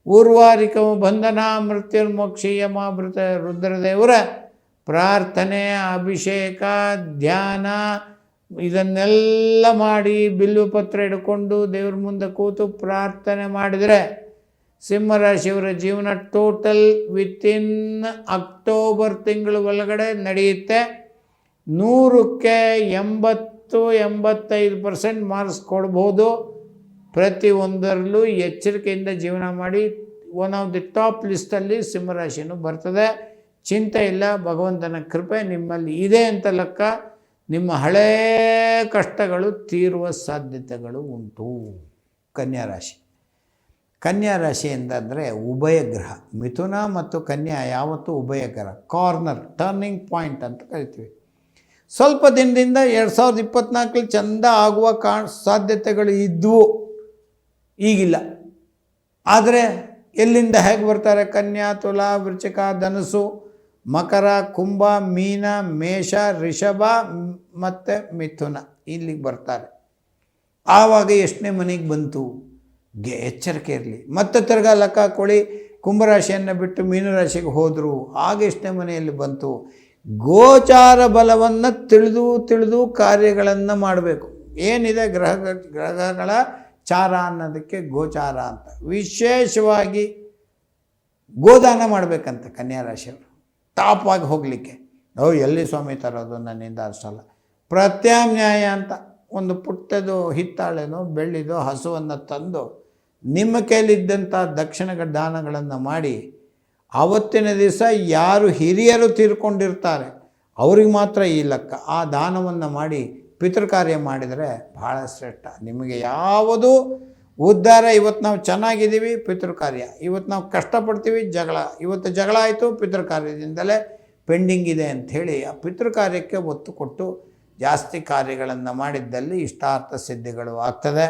ಊರ್ವಾರಿಕಂ ಬಂಧನ ಮೃತ್ಯುರ್ಮೋಕ್ಷೀಯಮಾಭೃತ ರುದ್ರದೇವರ ಪ್ರಾರ್ಥನೆ, ಅಭಿಷೇಕ, ಧ್ಯಾನ ಇದನ್ನೆಲ್ಲ ಮಾಡಿ ಬಿಲ್ಲುಪತ್ರ ಹಿಡ್ಕೊಂಡು ದೇವ್ರ ಮುಂದೆ ಕೂತು ಪ್ರಾರ್ಥನೆ ಮಾಡಿದರೆ ಸಿಂಹರಾಶಿಯವರ ಜೀವನ ಟೋಟಲ್ ವಿತಿನ್ ಅಕ್ಟೋಬರ್ ತಿಂಗಳ ಒಳಗಡೆ ನಡೆಯುತ್ತೆ. 100ಕ್ಕೆ 80-85% ಮಾರ್ಕ್ಸ್ ಕೊಡ್ಬೋದು. ಪ್ರತಿಯೊಂದರಲ್ಲೂ ಎಚ್ಚರಿಕೆಯಿಂದ ಜೀವನ ಮಾಡಿ. ಒನ್ ಆಫ್ ದಿ ಟಾಪ್ ಲಿಸ್ಟಲ್ಲಿ ಸಿಂಹರಾಶಿನೂ ಬರ್ತದೆ. ಚಿಂತೆ ಇಲ್ಲ, ಭಗವಂತನ ಕೃಪೆ ನಿಮ್ಮಲ್ಲಿ ಇದೆ ಅಂತ ಲೆಕ್ಕ. ನಿಮ್ಮ ಹಳೇ ಕಷ್ಟಗಳು ತೀರುವ ಸಾಧ್ಯತೆಗಳು ಉಂಟು. ಕನ್ಯಾ ರಾಶಿ ಅಂತಂದರೆ ಉಭಯ ಗ್ರಹ. ಮಿಥುನ ಮತ್ತು ಕನ್ಯಾ ಯಾವತ್ತೂ ಉಭಯ ಗ್ರಹ, ಕಾರ್ನರ್, ಟರ್ನಿಂಗ್ ಪಾಯಿಂಟ್ ಅಂತ ಕರಿತೀವಿ. ಸ್ವಲ್ಪ ದಿನದಿಂದ 2024 ಚೆಂದ ಆಗುವ ಸಾಧ್ಯತೆಗಳು ಇದ್ದವು, ಈಗಿಲ್ಲ. ಆದರೆ ಎಲ್ಲಿಂದ ಹೇಗೆ ಬರ್ತಾರೆ? ಕನ್ಯಾ, ತುಲಾ, ವೃಶ್ಚಿಕ, ಧನುಸು, ಮಕರ, ಕುಂಭ, ಮೀನ, ಮೇಷ, ರಿಷಭ ಮತ್ತು ಮಿಥುನ ಇಲ್ಲಿಗೆ ಬರ್ತಾರೆ. ಆವಾಗ ಎಷ್ಟನೇ ಮನೆಗೆ ಬಂತು? ಎಚ್ಚರಿಕೆ ಇರಲಿ. ಮತ್ತೆ ತಿರ್ಗಾ ಲೆಕ್ಕ ಹಾಕೊಳ್ಳಿ, ಕುಂಭರಾಶಿಯನ್ನು ಬಿಟ್ಟು ಮೀನರಾಶಿಗೆ ಹೋದರು, ಆಗ ಎಷ್ಟನೇ ಮನೆಯಲ್ಲಿ ಬಂತು? ಗೋಚಾರ ಬಲವನ್ನು ತಿಳಿದು ಕಾರ್ಯಗಳನ್ನು ಮಾಡಬೇಕು. ಏನಿದೆ ಗ್ರಹಗಳ ಚಾರ ಅನ್ನೋದಕ್ಕೆ ಗೋಚಾರ ಅಂತ. ವಿಶೇಷವಾಗಿ ಗೋದಾನ ಮಾಡಬೇಕಂತ ಕನ್ಯಾ ರಾಶಿಯವರು ಟಾಪ್ ಆಗಿ ಹೋಗಲಿಕ್ಕೆ. ಎಲ್ಲಿ ಸ್ವಾಮಿ ತರೋದು, ನನ್ನಿಂದ ಅಷ್ಟಲ್ಲ. ಪ್ರತ್ಯಾಮ್ನಾಯ ಅಂತ ಒಂದು ಪುಟ್ಟದು ಹಿತ್ತಾಳೆನೋ ಬೆಳ್ಳಿದೋ ಹಸುವನ್ನು ತಂದು ನಿಮ್ಮ ಕೈಲಿದ್ದಂಥ ದಕ್ಷಿಣ ದಾನಗಳನ್ನು ಮಾಡಿ, ಆವತ್ತಿನ ದಿವಸ ಯಾರು ಹಿರಿಯರು ತೀರ್ಕೊಂಡಿರ್ತಾರೆ ಅವ್ರಿಗೆ ಮಾತ್ರ ಈ ಲೆಕ್ಕ. ಆ ದಾನವನ್ನು ಮಾಡಿ ಪಿತೃಕಾರ್ಯ ಮಾಡಿದರೆ ಭಾಳ ಶ್ರೇಷ್ಠ. ನಿಮಗೆ ಯಾವುದು ಉದ್ಧಾರ? ಇವತ್ತು ನಾವು ಚೆನ್ನಾಗಿದ್ದೀವಿ, ಪಿತೃಕಾರ್ಯ. ಇವತ್ತು ನಾವು ಕಷ್ಟಪಡ್ತೀವಿ, ಇವತ್ತು ಜಗಳ ಆಯಿತು, ಪಿತೃಕಾರ್ಯದಿಂದಲೇ ಪೆಂಡಿಂಗ್ ಇದೆ ಅಂಥೇಳಿ ಆ ಪಿತೃಕಾರ್ಯಕ್ಕೆ ಒತ್ತು ಕೊಟ್ಟು ಜಾಸ್ತಿ ಕಾರ್ಯಗಳನ್ನು ಮಾಡಿದ್ದಲ್ಲಿ ಇಷ್ಟಾರ್ಥ ಸಿದ್ಧಿಗಳು ಆಗ್ತದೆ.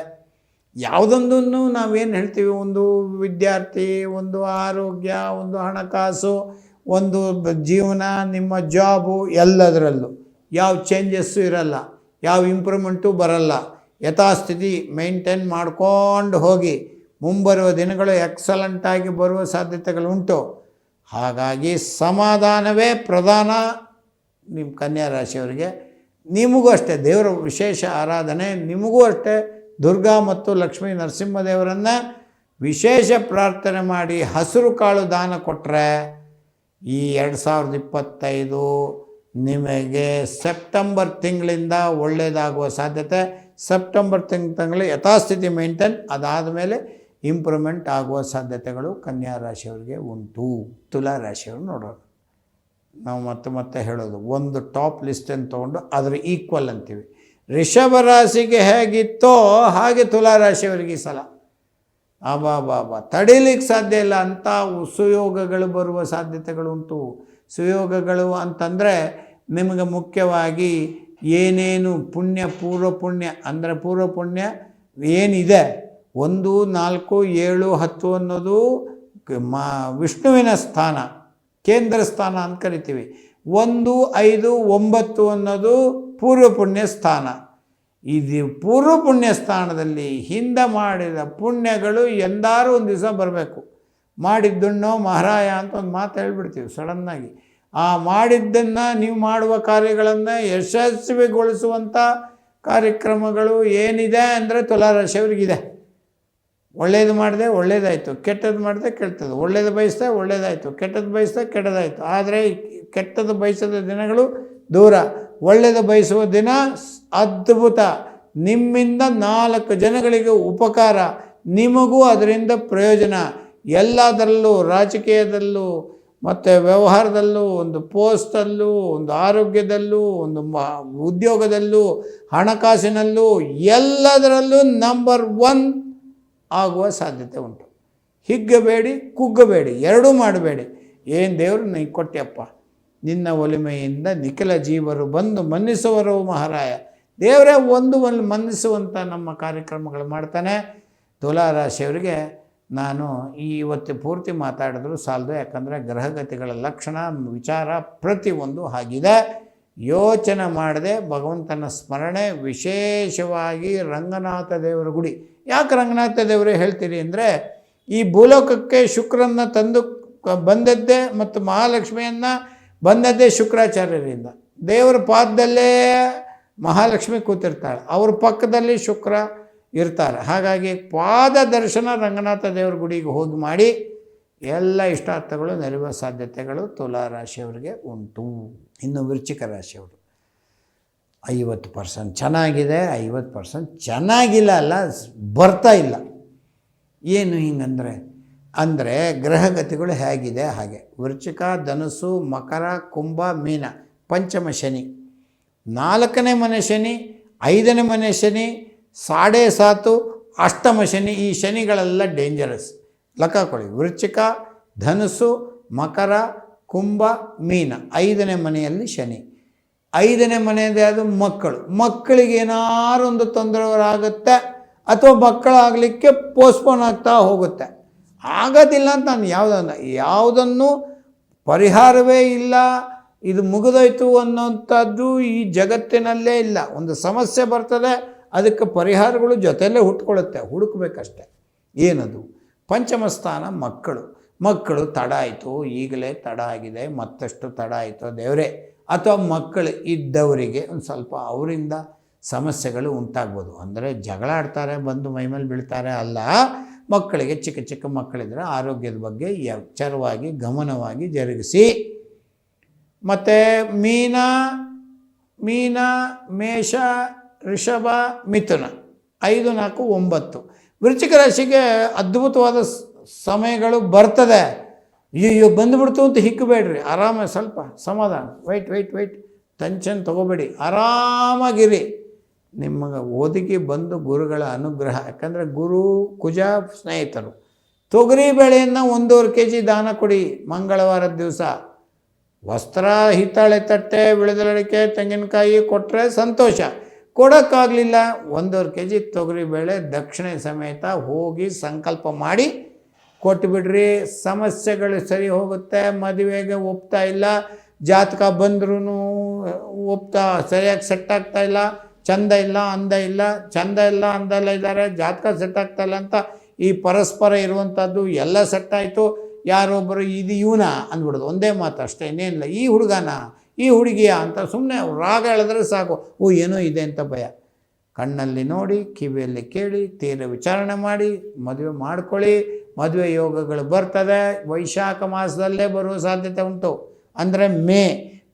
ಯಾವುದೊಂದನ್ನು ನಾವೇನು ಹೇಳ್ತೀವಿ, ಒಂದು ವಿದ್ಯಾರ್ಥಿ, ಒಂದು ಆರೋಗ್ಯ, ಒಂದು ಹಣಕಾಸು, ಒಂದು ಜೀವನ, ನಿಮ್ಮ ಜಾಬು, ಎಲ್ಲದರಲ್ಲೂ ಯಾವ ಚೇಂಜಸ್ಸು ಇರಲ್ಲ, ಯಾವ ಇಂಪ್ರೂವ್ಮೆಂಟು ಬರಲ್ಲ. ಯಥಾಸ್ಥಿತಿ ಮೇಂಟೈನ್ ಮಾಡ್ಕೊಂಡು ಹೋಗಿ ಮುಂಬರುವ ದಿನಗಳು ಎಕ್ಸಲೆಂಟಾಗಿ ಬರುವ ಸಾಧ್ಯತೆಗಳುಂಟು. ಹಾಗಾಗಿ ಸಮಾಧಾನವೇ ಪ್ರಧಾನ ನಿಮ್ಮ ಕನ್ಯಾ ರಾಶಿಯವರಿಗೆ. ನಿಮಗೂ ಅಷ್ಟೇ ದೇವರ ವಿಶೇಷ ಆರಾಧನೆ. ನಿಮಗೂ ಅಷ್ಟೇ ದುರ್ಗಾ ಮತ್ತು ಲಕ್ಷ್ಮೀ ನರಸಿಂಹದೇವರನ್ನು ವಿಶೇಷ ಪ್ರಾರ್ಥನೆ ಮಾಡಿ ಹಸಿರು ಕಾಳು ದಾನ ಕೊಟ್ಟರೆ ಈ 2025 ನಿಮಗೆ ಸೆಪ್ಟೆಂಬರ್ ತಿಂಗಳಿಂದ ಒಳ್ಳೆಯದಾಗುವ ಸಾಧ್ಯತೆ. ಸೆಪ್ಟೆಂಬರ್ ತಿಂಗಳು ಯಥಾಸ್ಥಿತಿ ಮೇಂಟೈನ್, ಅದಾದ ಮೇಲೆ ಇಂಪ್ರೂವ್ಮೆಂಟ್ ಆಗುವ ಸಾಧ್ಯತೆಗಳು ಕನ್ಯಾ ರಾಶಿಯವರಿಗೆ ಉಂಟು. ತುಲಾ ರಾಶಿಯವರು ನೋಡೋಣ. ನಾವು ಮತ್ತೆ ಹೇಳೋದು, ಒಂದು ಟಾಪ್ ಲಿಸ್ಟನ್ನು ತೊಗೊಂಡು ಅದರ ಈಕ್ವಲ್ ಅಂತೀವಿ. ರಿಷಭ ರಾಶಿಗೆ ಹೇಗಿತ್ತೋ ಹಾಗೆ ತುಲಾ ರಾಶಿಯವರಿಗೆ ಈ ಸಲ ಅಬಾಬಾಬಾ ತಡೀಲಿಕ್ಕೆ ಸಾಧ್ಯ ಇಲ್ಲ ಅಂಥ ಸುಯೋಗಗಳು ಬರುವ ಸಾಧ್ಯತೆಗಳುಂಟು. ಸುಯೋಗಗಳು ಅಂತಂದರೆ ನಿಮಗೆ ಮುಖ್ಯವಾಗಿ ಏನೇನು ಪುಣ್ಯ ಪೂರ್ವ ಪುಣ್ಯ ಅಂದರೆ ಪೂರ್ವ ಪುಣ್ಯ ಏನಿದೆ 1, 4, 7, 10 ಅನ್ನೋದು ವಿಷ್ಣುವಿನ ಸ್ಥಾನ, ಕೇಂದ್ರ ಸ್ಥಾನ ಅಂತ ಕರಿತೀವಿ. 1, 5, 9 ಅನ್ನೋದು ಪೂರ್ವ ಪುಣ್ಯ ಸ್ಥಾನ. ಇದು ಪೂರ್ವ ಪುಣ್ಯ ಸ್ಥಾನದಲ್ಲಿ ಹಿಂದೆ ಮಾಡಿದ ಪುಣ್ಯಗಳು ಎಂದಾರು ಒಂದು ದಿವಸ ಬರಬೇಕು. ಮಾಡಿದ್ದುಣ್ಣೋ ಮಹಾರಾಯ ಅಂತ ಒಂದು ಮಾತು ಹೇಳ್ಬಿಡ್ತೀವಿ ಸಡನ್ನಾಗಿ. ಆ ಮಾಡಿದ್ದನ್ನು ನೀವು ಮಾಡುವ ಕಾರ್ಯಗಳನ್ನು ಯಶಸ್ವಿಗೊಳಿಸುವಂಥ ಕಾರ್ಯಕ್ರಮಗಳು ಏನಿದೆ ಅಂದರೆ ತುಲಾರಾಶಿಯವರಿಗಿದೆ. ಒಳ್ಳೇದು ಮಾಡಿದೆ ಒಳ್ಳೇದಾಯಿತು, ಕೆಟ್ಟದ್ದು ಮಾಡಿದೆ ಕೆಟ್ಟದ್ದು, ಒಳ್ಳೇದು ಬಯಸಿದೆ ಒಳ್ಳೇದಾಯಿತು, ಕೆಟ್ಟದ್ದು ಬಯಸಿದೆ ಕೆಟ್ಟದಾಯಿತು. ಆದರೆ ಕೆಟ್ಟದ್ದು ಬಯಸಿದ ದಿನಗಳು ದೂರ, ಒಳ್ಳೆಯದು ಬಯಸುವ ದಿನ ಅದ್ಭುತ. ನಿಮ್ಮಿಂದ 4 ಜನಗಳಿಗೆ ಉಪಕಾರ, ನಿಮಗೂ ಅದರಿಂದ ಪ್ರಯೋಜನ. ಎಲ್ಲದರಲ್ಲೂ, ರಾಜಕೀಯದಲ್ಲೂ ಮತ್ತು ವ್ಯವಹಾರದಲ್ಲೂ, ಒಂದು ಪೋಸ್ಟಲ್ಲೂ, ಒಂದು ಆರೋಗ್ಯದಲ್ಲೂ, ಒಂದು ಉದ್ಯೋಗದಲ್ಲೂ, ಹಣಕಾಸಿನಲ್ಲೂ, ಎಲ್ಲದರಲ್ಲೂ ನಂಬರ್ 1 ಆಗುವ ಸಾಧ್ಯತೆ ಉಂಟು. ಹಿಗ್ಗಬೇಡಿ, ಕುಗ್ಗಬೇಡಿ, ಎರಡೂ ಮಾಡಬೇಡಿ. ಏನು ದೇವರು ನೀ ಕೊಟ್ಟೆಯಪ್ಪ, ನಿನ್ನ ಒಲಿಮೆಯಿಂದ ನಿಖಿಲ ಜೀವರು ಬಂದು ಮನ್ನಿಸುವರು ಮಹಾರಾಯ. ದೇವರೇ ಒಂದು ಮನ್ನಿಸುವಂಥ ನಮ್ಮ ಕಾರ್ಯಕ್ರಮಗಳು ಮಾಡ್ತಾನೆ. ತುಲಾರಾಶಿಯವರಿಗೆ ನಾನು ಇವತ್ತು ಪೂರ್ತಿ ಮಾತಾಡಿದ್ರು ಸಾಲದು, ಯಾಕಂದರೆ ಗ್ರಹಗತಿಗಳ ಲಕ್ಷಣ ವಿಚಾರ ಪ್ರತಿಯೊಂದು ಆಗಿದೆ. ಯೋಚನೆ ಮಾಡದೆ ಭಗವಂತನ ಸ್ಮರಣೆ, ವಿಶೇಷವಾಗಿ ರಂಗನಾಥ ದೇವರ ಗುಡಿ. ಯಾಕೆ ರಂಗನಾಥ ದೇವರೇ ಹೇಳ್ತೀರಿ ಅಂದರೆ, ಈ ಭೂಲೋಕಕ್ಕೆ ಶುಕ್ರನ್ನು ತಂದು ಬಂದದ್ದೇ ಮತ್ತು ಮಹಾಲಕ್ಷ್ಮಿಯನ್ನು ಬಂದದ್ದೇ ಶುಕ್ರಾಚಾರ್ಯರಿಂದ. ದೇವರ ಪಾದದಲ್ಲೇ ಮಹಾಲಕ್ಷ್ಮಿ ಕೂತಿರ್ತಾಳೆ, ಅವ್ರ ಪಕ್ಕದಲ್ಲಿ ಶುಕ್ರ ಇರ್ತಾರೆ. ಹಾಗಾಗಿ ಪಾದ ದರ್ಶನ ರಂಗನಾಥ ದೇವರ ಗುಡಿಗೆ ಹೋಗಿ ಮಾಡಿ ಎಲ್ಲ ಇಷ್ಟಾರ್ಥಗಳು ನೆರವೇರುವ ಸಾಧ್ಯತೆಗಳು ತುಲಾರಾಶಿಯವರಿಗೆ ಉಂಟು. ಇನ್ನು ವೃಶ್ಚಿಕ ರಾಶಿಯವರು 50% ಚೆನ್ನಾಗಿದೆ, 50% ಚೆನ್ನಾಗಿಲ್ಲ, ಅಲ್ಲ ಬರ್ತಾ ಇಲ್ಲ. ಏನು ಹಿಂಗಂದರೆ ಅಂದರೆ ಗ್ರಹಗತಿಗಳು ಹೇಗಿದೆ ಹಾಗೆ. ವೃಶ್ಚಿಕ, ಧನುಸ್ಸು, ಮಕರ, ಕುಂಭ, ಮೀನ ಪಂಚಮ ಶನಿ, 4ನೇ ಮನೆ ಶನಿ, 5ನೇ ಮನೆ ಶನಿ, 7.5 ಅಷ್ಟಮ ಶನಿ. ಈ ಶನಿಗಳೆಲ್ಲ ಡೇಂಜರಸ್. ಲೆಕ್ಕಾಕೊಳ್ಳಿ, ವೃಶ್ಚಿಕ, ಧನುಸ್ಸು, ಮಕರ, ಕುಂಭ, ಮೀನ 5ನೇ ಮನೆಯಲ್ಲಿ ಶನಿ. 5ನೇ ಮನೆಯದೇ ಅದು ಮಕ್ಕಳಿಗೆ ಏನಾರು ಒಂದು ತೊಂದರೆಗಳಾಗುತ್ತೆ ಅಥವಾ ಮಕ್ಕಳಾಗಲಿಕ್ಕೆ ಪೋಸ್ಟ್ಪೋನ್ ಆಗ್ತಾ ಹೋಗುತ್ತೆ. ಆಗೋದಿಲ್ಲ ಅಂತ ನಾನು ಯಾವುದನ್ನು ಪರಿಹಾರವೇ ಇಲ್ಲ, ಇದು ಮುಗಿದೋಯ್ತು ಅನ್ನೋಂಥದ್ದು ಈ ಜಗತ್ತಿನಲ್ಲೇ ಇಲ್ಲ. ಒಂದು ಸಮಸ್ಯೆ ಬರ್ತದೆ, ಅದಕ್ಕೆ ಪರಿಹಾರಗಳು ಜೊತೆಯಲ್ಲೇ ಹುಡುಕಬೇಕಷ್ಟೆ. ಏನದು? ಪಂಚಮ ಸ್ಥಾನ ಮಕ್ಕಳು ತಡ ಆಯಿತು, ಈಗಲೇ ತಡ ಆಗಿದೆ, ಮತ್ತಷ್ಟು ತಡ ಆಯಿತು ದೇವರೇ, ಅಥವಾ ಮಕ್ಕಳು ಇದ್ದವರಿಗೆ ಒಂದು ಸ್ವಲ್ಪ ಅವರಿಂದ ಸಮಸ್ಯೆಗಳು ಉಂಟಾಗ್ಬೋದು. ಅಂದರೆ ಜಗಳ ಆಡ್ತಾರೆ, ಬಂದು ಮೈಮೇಲೆ ಬೀಳ್ತಾರೆ ಅಲ್ಲ. ಮಕ್ಕಳಿಗೆ ಚಿಕ್ಕ ಮಕ್ಕಳಿದ್ರೆ ಆರೋಗ್ಯದ ಬಗ್ಗೆ ಎಚ್ಚರವಾಗಿ ಗಮನವಾಗಿ ಜರುಗಿಸಿ. ಮತ್ತು ಮೀನ, ಮೇಷ, ಋಷಭ, ಮಿಥುನ 5, 4, 9 ವೃಶ್ಚಿಕ ರಾಶಿಗೆ ಅದ್ಭುತವಾದ ಸಮಯಗಳು ಬರ್ತದೆ. ಅಯ್ಯೋ ಬಂದುಬಿಡ್ತು ಅಂತ ಹಿಕ್ಕಬೇಡ್ರಿ, ಆರಾಮ, ಸ್ವಲ್ಪ ಸಮಾಧಾನ, ವೆಯ್ಟ್ ಟೆನ್ಷನ್ ತೊಗೋಬೇಡಿ, ಆರಾಮಾಗಿರಿ. ನಿಮಗೆ ಒದಗಿ ಬಂದು ಗುರುಗಳ ಅನುಗ್ರಹ, ಯಾಕಂದರೆ ಗುರು ಕುಜ ಸ್ನೇಹಿತರು. ತೊಗರಿ ಬೇಳೆಯನ್ನು 1.5 kg ದಾನ ಕೊಡಿ ಮಂಗಳವಾರದ ದಿವಸ. ವಸ್ತ್ರ, ಹಿತ್ತಾಳೆ ತಟ್ಟೆ, ವಿಳೆದೆರಡಿಕೆ, ತೆಂಗಿನಕಾಯಿ ಕೊಟ್ಟರೆ ಸಂತೋಷ. ಕೊಡೋಕ್ಕಾಗಲಿಲ್ಲ 1.5 kg ತೊಗರಿಬೇಳೆ ದಕ್ಷಿಣೆ ಸಮೇತ ಹೋಗಿ ಸಂಕಲ್ಪ ಮಾಡಿ ಕೊಟ್ಟುಬಿಡ್ರಿ. ಸಮಸ್ಯೆಗಳು ಸರಿ ಹೋಗುತ್ತೆ. ಮದುವೆಗೆ ಒಪ್ತಾ ಇಲ್ಲ, ಜಾತಕ ಬಂದ್ರೂ ಸರಿಯಾಗಿ ಸೆಟ್ ಆಗ್ತಾ ಇಲ್ಲ, ಚಂದ ಇಲ್ಲ ಅಂದ ಇದ್ದಾರೆ, ಜಾತಕ ಸೆಟ್ ಆಗ್ತಾ ಇಲ್ಲ ಅಂತ ಈ ಪರಸ್ಪರ ಇರುವಂಥದ್ದು ಎಲ್ಲ ಸೆಟ್ ಆಯಿತು. ಯಾರೊಬ್ಬರು ಇದು ಇವನ ಅಂದ್ಬಿಡೋದು, ಒಂದೇ ಮಾತು ಅಷ್ಟೇ, ಇನ್ನೇನಿಲ್ಲ. ಈ ಹುಡುಗನ, ಈ ಹುಡುಗಿಯ ಅಂತ ಸುಮ್ಮನೆ ರಾಗ ಹೇಳಿದ್ರೆ ಸಾಕು, ಏನೋ ಇದೆ ಅಂತ ಭಯ. ಕಣ್ಣಲ್ಲಿ ನೋಡಿ, ಕಿವಿಯಲ್ಲಿ ಕೇಳಿ, ತೀರ ವಿಚಾರಣೆ ಮಾಡಿ ಮದುವೆ ಮಾಡ್ಕೊಳ್ಳಿ. ಮದುವೆ ಯೋಗಗಳು ಬರ್ತದೆ. ವೈಶಾಖ ಮಾಸದಲ್ಲೇ ಬರುವ ಸಾಧ್ಯತೆ ಉಂಟು, ಅಂದರೆ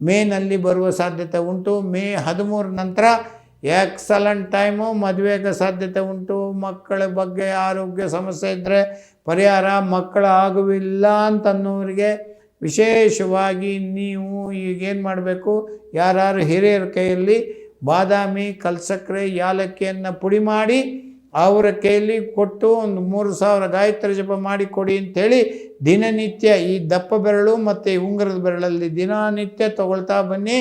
ಮೇನಲ್ಲಿ ಬರುವ ಸಾಧ್ಯತೆ ಉಂಟು. ಮೇ 13 ನಂತರ ಎಕ್ಸಲೆಂಟ್ ಟೈಮು, ಮದುವೆಗೆ ಸಾಧ್ಯತೆ ಉಂಟು. ಮಕ್ಕಳ ಬಗ್ಗೆ ಆರೋಗ್ಯ ಸಮಸ್ಯೆ ಇದ್ದರೆ ಪರಿಹಾರ, ಮಕ್ಕಳು ಆಗುವಿಲ್ಲ ಅಂತನ್ನೋರಿಗೆ ವಿಶೇಷವಾಗಿ ನೀವು ಈಗೇನು ಮಾಡಬೇಕು, ಯಾರು ಹಿರಿಯರ ಕೈಯಲ್ಲಿ ಬಾದಾಮಿ, ಕಲ್ಸಕ್ಕರೆ, ಯಾಲಕ್ಕಿಯನ್ನು ಪುಡಿ ಮಾಡಿ ಅವರ ಕೈಯಲ್ಲಿ ಕೊಟ್ಟು ಒಂದು 3000 ಗಾಯತ್ರಿ ಜಪ ಮಾಡಿ ಕೊಡಿ ಅಂಥೇಳಿ ದಿನನಿತ್ಯ ಈ ದಪ್ಪ ಬೆರಳು ಮತ್ತು ಉಂಗುರದ ಬೆರಳಲ್ಲಿ ದಿನನಿತ್ಯ ತಗೊಳ್ತಾ ಬನ್ನಿ.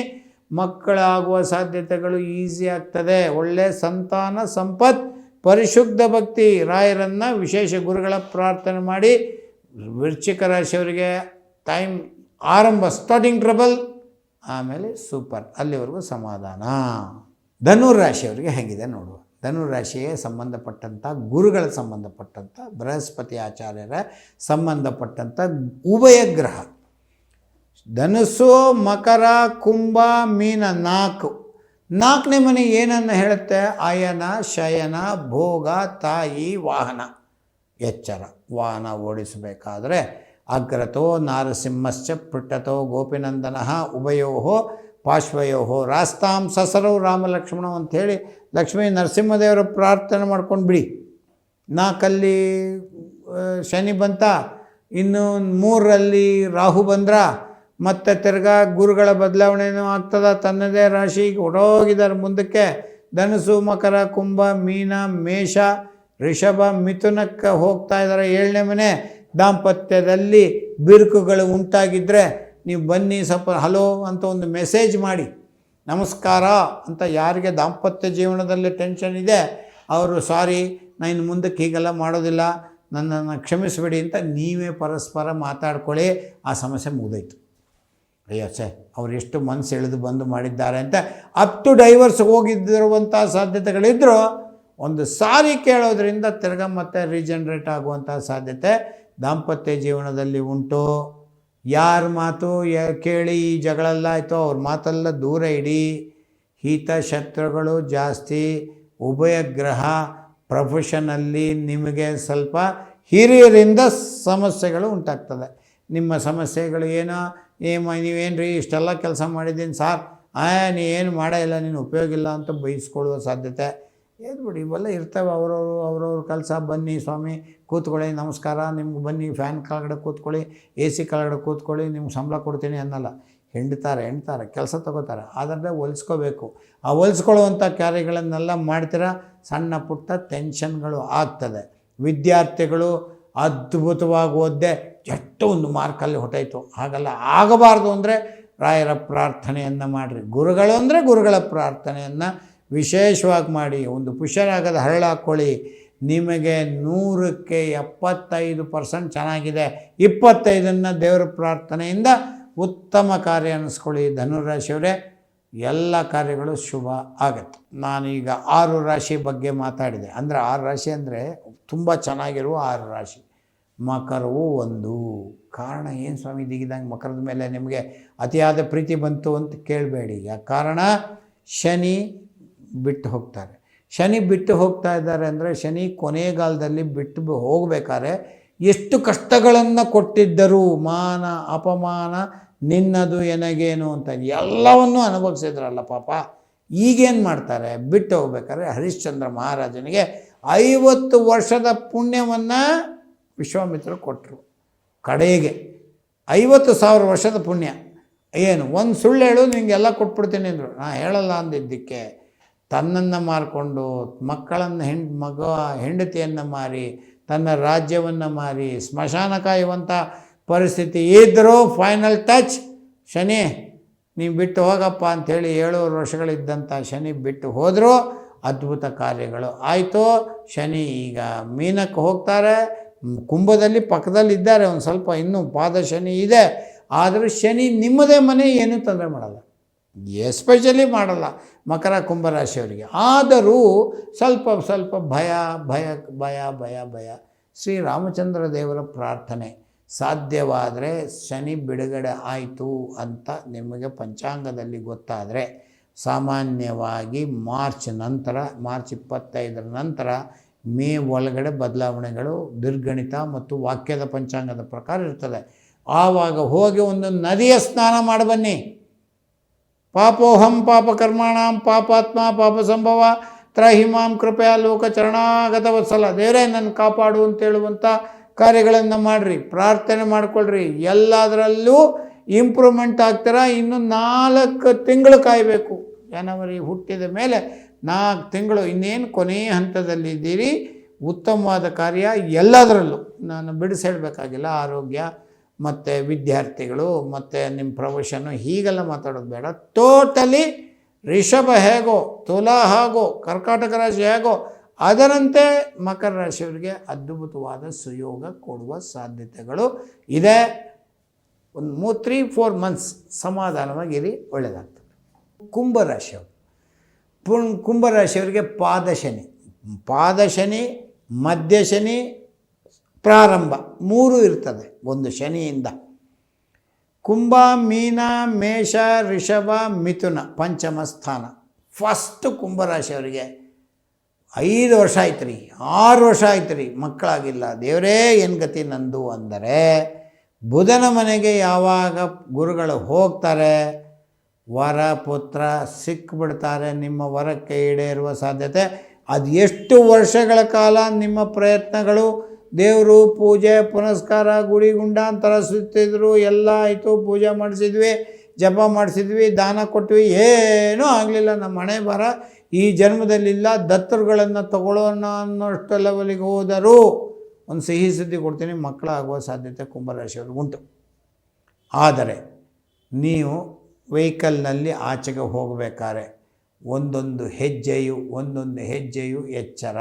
ಮಕ್ಕಳಾಗುವ ಸಾಧ್ಯತೆಗಳು ಈಸಿ ಆಗ್ತದೆ. ಒಳ್ಳೆಯ ಸಂತಾನ ಸಂಪತ್, ಪರಿಶುದ್ಧ ಭಕ್ತಿ, ರಾಯರನ್ನು ವಿಶೇಷ ಗುರುಗಳ ಪ್ರಾರ್ಥನೆ ಮಾಡಿ. ವೃಶ್ಚಿಕ ರಾಶಿಯವರಿಗೆ ಟೈಮ್ ಆರಂಭ ಸ್ಟಾರ್ಟಿಂಗ್ ಟ್ರಬಲ್, ಆಮೇಲೆ ಸೂಪರ್, ಅಲ್ಲಿವರೆಗೂ ಸಮಾಧಾನ. ಧನುರಾಶಿಯವರಿಗೆ ಹೇಗಿದೆ ನೋಡುವ. ಧನುರಾಶಿಗೆ ಸಂಬಂಧಪಟ್ಟಂಥ ಗುರುಗಳ ಸಂಬಂಧಪಟ್ಟಂಥ ಬೃಹಸ್ಪತಿ ಆಚಾರ್ಯರ ಸಂಬಂಧಪಟ್ಟಂಥ ಉಭಯ ಗ್ರಹ ಧನುಸ್ಸು, ಮಕರ, ಕುಂಭ, ಮೀನ, 4ನೇ ಮನೆ ಏನನ್ನು ಹೇಳುತ್ತೆ? ಅಯನ, ಶಯನ, ಭೋಗ, ತಾಯಿ, ವಾಹನ. ಎಚ್ಚರ. ವಾಹನ ಓಡಿಸಬೇಕಾದ್ರೆ ಅಗ್ರತೋ ನಾರಸಿಂಹಶ್ಚ ಪೃಷ್ಠತೋ ಗೋಪಿನಂದನಃ ಉಭಯೋ ಪಾರ್ಶ್ವಯೋ ರಾಸ್ತಾಂ ಸಸರೌ ರಾಮಲಕ್ಷ್ಮಣ ಅಂಥೇಳಿ ಲಕ್ಷ್ಮೀ ನರಸಿಂಹದೇವರ ಪ್ರಾರ್ಥನೆ ಮಾಡ್ಕೊಂಡು ಬಿಡಿ. 4ಅಲ್ಲಿ ಶನಿ ಬಂತ, ಇನ್ನು 3ರಲ್ಲಿ ರಾಹು ಬಂದ್ರ, ಮತ್ತು ತಿರ್ಗಾ ಗುರುಗಳ ಬದಲಾವಣೆಯೂ ಆಗ್ತದೆ. ತನ್ನದೇ ರಾಶಿಗೆ ಹೊಡೋಗಿದ್ದಾರೆ ಮುಂದಕ್ಕೆ. ಧನುಸು, ಮಕರ, ಕುಂಭ, ಮೀನ, ಮೇಷ, ಋಷಭ, ಮಿಥುನಕ್ಕೆ ಹೋಗ್ತಾ ಇದ್ದಾರೆ. 7ನೇ ಮನೆ. ದಾಂಪತ್ಯದಲ್ಲಿ ಬಿರುಕುಗಳು ಉಂಟಾಗಿದ್ದರೆ ನೀವು ಬನ್ನಿ, ಸ್ವಲ್ಪ ಹಲೋ ಅಂತ ಒಂದು ಮೆಸೇಜ್ ಮಾಡಿ, ನಮಸ್ಕಾರ ಅಂತ. ಯಾರಿಗೆ ದಾಂಪತ್ಯ ಜೀವನದಲ್ಲಿ ಟೆನ್ಷನ್ ಇದೆ ಅವರು ಸಾರಿ, ನಾನು ಇನ್ನು ಮುಂದಕ್ಕೆ ಹೀಗೆಲ್ಲ ಮಾಡೋದಿಲ್ಲ, ನನ್ನನ್ನು ಕ್ಷಮಿಸಬೇಡಿ ಅಂತ ನೀವೇ ಪರಸ್ಪರ ಮಾತಾಡ್ಕೊಳ್ಳಿ. ಆ ಸಮಸ್ಯೆ ಮುಗಿದೋಯ್ತು. ಅಯ್ಯೋ ಅವ್ರು ಎಷ್ಟು ಮನಸ್ಸು ಎಳೆದು ಬಂದು ಮಾಡಿದ್ದಾರೆ ಅಂತ ಅಪ್ ಟು ಡೈವರ್ಸ್ ಹೋಗಿದ್ದಿರುವಂಥ ಸಾಧ್ಯತೆಗಳಿದ್ದರೂ ಒಂದು ಸಾರಿ ಕೇಳೋದ್ರಿಂದ ತಿರ್ಗಾ ಮತ್ತೆ ರೀಜನ್ರೇಟ್ ಆಗುವಂಥ ಸಾಧ್ಯತೆ ದಾಂಪತ್ಯ ಜೀವನದಲ್ಲಿ ಉಂಟು. ಯಾರ ಮಾತು ಕೇಳಿ ಈ ಜಗಳೆಲ್ಲ ಆಯಿತು ಅವ್ರ ಮಾತೆಲ್ಲ ದೂರ ಇಡಿ. ಹಿತಶತ್ರುಗಳು ಜಾಸ್ತಿ. ಉಭಯ ಗ್ರಹ ಪ್ರೊಫೆಷನಲ್ಲಿ ನಿಮಗೆ ಸ್ವಲ್ಪ ಹಿರಿಯರಿಂದ ಸಮಸ್ಯೆಗಳು ಉಂಟಾಗ್ತದೆ. ನಿಮ್ಮ ಸಮಸ್ಯೆಗಳು ಏನೋ ನೀವೇನು ರೀ ಇಷ್ಟೆಲ್ಲ ಕೆಲಸ ಮಾಡಿದ್ದೀನಿ ಸಾರ್, ನೀನು ಮಾಡೇ ಇಲ್ಲ, ನೀನು ಉಪಯೋಗ ಇಲ್ಲ ಅಂತ ಬೈಸ್ಕೊಳ್ಳುವ ಸಾಧ್ಯತೆ ಬಿಡಿ. ಇವೆಲ್ಲ ಇರ್ತವೆ. ಅವ್ರವ್ರ ಕೆಲಸ. ಬನ್ನಿ ಸ್ವಾಮಿ ಕೂತ್ಕೊಳ್ಳಿ, ನಮಸ್ಕಾರ, ನಿಮ್ಗೆ ಬನ್ನಿ, ಫ್ಯಾನ್ ಕೆಳಗಡೆ ಕೂತ್ಕೊಳ್ಳಿ, AC ಕೆಳಗಡೆ ಕೂತ್ಕೊಳ್ಳಿ, ನಿಮ್ಗೆ ಸಂಬಳ ಕೊಡ್ತೀನಿ ಅನ್ನಲ್ಲ. ಹೆಂಡ್ತಾರೆ ಕೆಲಸ ತಗೋತಾರೆ, ಆದರೆ ಹೊಲಿಸ್ಕೋಬೇಕು. ಆ ಹೊಲಿಸ್ಕೊಳ್ಳುವಂಥ ಕಾರ್ಯಗಳನ್ನೆಲ್ಲ ಮಾಡ್ತೀರಾ, ಸಣ್ಣ ಪುಟ್ಟ ಟೆನ್ಷನ್ಗಳು ಆಗ್ತದೆ. ವಿದ್ಯಾರ್ಥಿಗಳು ಅದ್ಭುತವಾಗಿ ಓದ್ದೆ ಎಷ್ಟು ಒಂದು ಮಾರ್ಕಲ್ಲಿ ಹೊಟ್ಟೋಯ್ತು, ಹಾಗೆಲ್ಲ ಆಗಬಾರ್ದು ಅಂದರೆ ರಾಯರ ಪ್ರಾರ್ಥನೆಯನ್ನು ಮಾಡಿರಿ. ಗುರುಗಳು ಅಂದರೆ ಗುರುಗಳ ಪ್ರಾರ್ಥನೆಯನ್ನು ವಿಶೇಷವಾಗಿ ಮಾಡಿ. ಒಂದು ಪುಷರಾಗದ ಹರಳು ಹಾಕ್ಕೊಳ್ಳಿ. ನಿಮಗೆ 100ಕ್ಕೆ 75% ಚೆನ್ನಾಗಿದೆ. 25ನ್ನು ದೇವರ ಪ್ರಾರ್ಥನೆಯಿಂದ ಉತ್ತಮ ಕಾರ್ಯ ಅನ್ನಿಸ್ಕೊಳ್ಳಿ. ಧನುರಾಶಿಯವರೇ, ಎಲ್ಲ ಕಾರ್ಯಗಳು ಶುಭ ಆಗತ್ತೆ. ನಾನೀಗ 6 ರಾಶಿ ಬಗ್ಗೆ ಮಾತಾಡಿದೆ. ಅಂದರೆ 6 ರಾಶಿ ಅಂದರೆ ತುಂಬ ಚೆನ್ನಾಗಿರುವ 6 ರಾಶಿ. ಮಕರವು ಒಂದು. ಕಾರಣ ಏನು ಸ್ವಾಮಿ ದಿಗಿದಂಗೆ ಮಕರದ ಮೇಲೆ ನಿಮಗೆ ಅತಿಯಾದ ಪ್ರೀತಿ ಬಂತು ಅಂತ ಕೇಳಬೇಡಿ. ಕಾರಣ ಶನಿ ಬಿಟ್ಟು ಹೋಗ್ತಾರೆ. ಶನಿ ಬಿಟ್ಟು ಹೋಗ್ತಾ ಇದ್ದಾರೆ ಅಂದರೆ ಶನಿ ಕೊನೆಗಾಲದಲ್ಲಿ ಬಿಟ್ಟು ಹೋಗಬೇಕಾದ್ರೆ ಎಷ್ಟು ಕಷ್ಟಗಳನ್ನು ಕೊಟ್ಟಿದ್ದರು, ಮಾನ ಅಪಮಾನ ನಿನ್ನದು ಎನಗೇನು ಅಂತ ಎಲ್ಲವನ್ನೂ ಅನುಭವಿಸಿದ್ರಲ್ಲ ಪಾಪ. ಈಗೇನು ಮಾಡ್ತಾರೆ? ಬಿಟ್ಟು ಹೋಗ್ಬೇಕಾದ್ರೆ ಹರಿಶ್ಚಂದ್ರ ಮಹಾರಾಜನಿಗೆ 50 ವರ್ಷದ ಪುಣ್ಯವನ್ನು ವಿಶ್ವಾಮಿತ್ರರು ಕೊಟ್ಟರು. ಕಡೆಗೆ 50,000 ವರ್ಷದ ಪುಣ್ಯ. ಏನು ಒಂದು ಸುಳ್ಳು ಹೇಳು ನಿಮಗೆಲ್ಲ ಕೊಟ್ಬಿಡ್ತೀನಿ ಅಂದರು. ನಾ ಹೇಳಲ್ಲ ಅಂದಿದ್ದಕ್ಕೆ ತನ್ನನ್ನು ಮಾರಿಕೊಂಡು ಮಕ್ಕಳನ್ನು ಹೆಂಡತಿಯನ್ನು ಮಾರಿ ತನ್ನ ರಾಜ್ಯವನ್ನು ಮಾರಿ ಸ್ಮಶಾನ ಕಾಯುವಂಥ ಪರಿಸ್ಥಿತಿ ಇದ್ದರೂ ಫೈನಲ್ ಟಚ್ ಶನಿ ನೀವು ಬಿಟ್ಟು ಹೋಗಪ್ಪ ಅಂಥೇಳಿ 7 ವರ್ಷಗಳಿದ್ದಂಥ ಶನಿ ಬಿಟ್ಟು ಹೋದರೂ ಅದ್ಭುತ ಕಾರ್ಯಗಳು ಆಯಿತು. ಶನಿ ಈಗ ಮೀನಕ್ಕೆ ಹೋಗ್ತಾರೆ. ಕುಂಭದಲ್ಲಿ ಪಕ್ಕದಲ್ಲಿದ್ದಾರೆ, ಒಂದು ಸ್ವಲ್ಪ ಇನ್ನೂ ಪಾದ ಶನಿ ಇದೆ. ಆದರೂ ಶನಿ ನಿಮ್ಮದೇ ಮನೆ ಏನೂ ತೊಂದರೆ ಮಾಡಲ್ಲ, ಎಸ್ಪೆಷಲಿ ಮಾಡಲ್ಲ ಮಕರ ಕುಂಭರಾಶಿಯವರಿಗೆ. ಆದರೂ ಸ್ವಲ್ಪ ಭಯ ಭಯ ಭಯ ಭಯ ಭಯ. ಶ್ರೀರಾಮಚಂದ್ರ ದೇವರ ಪ್ರಾರ್ಥನೆ ಸಾಧ್ಯವಾದರೆ ಶನಿ ಬಿಡುಗಡೆ ಆಯಿತು ಅಂತ ನಿಮಗೆ ಪಂಚಾಂಗದಲ್ಲಿ ಗೊತ್ತಾದರೆ ಸಾಮಾನ್ಯವಾಗಿ ಮಾರ್ಚ್ 25 ನಂತರ ಮೇ ಒಳಗಡೆ ಬದಲಾವಣೆಗಳು ದುರ್ಗಣಿತ ಮತ್ತು ವಾಕ್ಯದ ಪಂಚಾಂಗದ ಪ್ರಕಾರ ಇರ್ತದೆ. ಆವಾಗ ಹೋಗಿ ಒಂದು ನದಿಯ ಸ್ನಾನ ಮಾಡಿ ಬನ್ನಿ. ಪಾಪೋಹಂ ಪಾಪಕರ್ಮಾಣಂ ಪಾಪಾತ್ಮ ಪಾಪ ಸಂಭವ ತ್ರಹಿಮಾಂ ಕೃಪೆಯ ಲೋಕಚರಣಾಗತ ವತ್ಸಲ. ದೇವರೇ ನನ್ನ ಕಾಪಾಡು ಅಂತೇಳುವಂಥ ಕಾರ್ಯಗಳನ್ನು ಮಾಡಿರಿ, ಪ್ರಾರ್ಥನೆ ಮಾಡಿಕೊಳ್ಳ್ರಿ. ಎಲ್ಲದರಲ್ಲೂ ಇಂಪ್ರೂವ್ಮೆಂಟ್ ಆಗ್ತೀರಾ. ಇನ್ನು 4 ತಿಂಗಳು ಕಾಯಬೇಕು. ಜನವರಿ ಹುಟ್ಟಿದ ಮೇಲೆ 4 ತಿಂಗಳು ಇನ್ನೇನು ಕೊನೆಯ ಹಂತದಲ್ಲಿದ್ದೀರಿ. ಉತ್ತಮವಾದ ಕಾರ್ಯ ಎಲ್ಲದರಲ್ಲೂ, ನಾನು ಬಿಡಿಸಿ ಹೇಳಬೇಕಾಗಿಲ್ಲ. ಆರೋಗ್ಯ ಮತ್ತು ವಿದ್ಯಾರ್ಥಿಗಳು ಮತ್ತು ನಿಮ್ಮ ಪ್ರೊಫೆಷನ್ನು ಹೀಗೆಲ್ಲ ಮಾತಾಡೋದು ಬೇಡ. ಟೋಟಲಿ ರಿಷಭ ಹೇಗೋ, ತುಲಾ ಹೇಗೋ, ಕರ್ಕಾಟಕ ರಾಶಿ ಹೇಗೋ ಅದರಂತೆ ಮಕರ ರಾಶಿಯವರಿಗೆ ಅದ್ಭುತವಾದ ಸುಯೋಗ ಕೊಡುವ ಸಾಧ್ಯತೆಗಳು ಇದೆ. ಒಂದು 3-4 ಮಂತ್ಸ್ ಸಮಾಧಾನವಾಗಿರಿ, ಒಳ್ಳೆಯದಾಗ್ತದೆ. ಕುಂಭರಾಶಿಯವರಿಗೆ ಪಾದಶನಿ, ಮಧ್ಯಶನಿ, ಪ್ರಾರಂಭ 3 ಇರ್ತದೆ ಒಂದು ಶನಿಯಿಂದ. ಕುಂಭ, ಮೀನ, ಮೇಷ, ರಿಷಭ, ಮಿಥುನ ಪಂಚಮ ಸ್ಥಾನ. ಫಸ್ಟು ಕುಂಭರಾಶಿಯವರಿಗೆ 5 ವರ್ಷ ಆಯ್ತು ರೀ, 6 ವರ್ಷ ಆಯ್ತು ರೀ, ಮಕ್ಕಳಾಗಿಲ್ಲ, ದೇವರೇ ಏನು ಗತಿ ನಂದು ಅಂದರೆ, ಬುಧನ ಮನೆಗೆ ಯಾವಾಗ ಗುರುಗಳು ಹೋಗ್ತಾರೆ ವರ ಪುತ್ರ ಸಿಕ್ಕಿಬಿಡ್ತಾರೆ. ನಿಮ್ಮ ವರಕ್ಕೆ ಈಡೇರುವ ಸಾಧ್ಯತೆ. ಅದು ಎಷ್ಟು ವರ್ಷಗಳ ಕಾಲ ನಿಮ್ಮ ಪ್ರಯತ್ನಗಳು, ದೇವರು ಪೂಜೆ ಪುನಸ್ಕಾರ ಗುಡಿ ಗುಂಡಾಂತರ ಸುತ್ತಿದ್ರು, ಎಲ್ಲ ಆಯಿತು, ಪೂಜೆ ಮಾಡಿಸಿದ್ವಿ, ಜಪ ಮಾಡಿಸಿದ್ವಿ, ದಾನ ಕೊಟ್ವಿ, ಏನೂ ಆಗಲಿಲ್ಲ. ನಮ್ಮ ಹಣೆ ಬರ ಈ ಜನ್ಮದಲ್ಲಿಲ್ಲ, ದತ್ತರುಗಳನ್ನು ತಗೊಳ್ಳೋಣ ಅನ್ನೋಷ್ಟು ಲೆವೆಲಿಗೆ ಹೋದರೂ ಒಂದು ಸಿಹಿ ಸುದ್ದಿ ಕೊಡ್ತೀನಿ, ಮಕ್ಕಳಾಗುವ ಸಾಧ್ಯತೆ ಕುಂಭರಾಶಿಯವ್ರಿಗೆ ಉಂಟು. ಆದರೆ ನೀವು ವೆಹಿಕಲ್ನಲ್ಲಿ ಆಚೆಗೆ ಹೋಗಬೇಕಾದ್ರೆ ಒಂದೊಂದು ಹೆಜ್ಜೆಯು ಎಚ್ಚರ.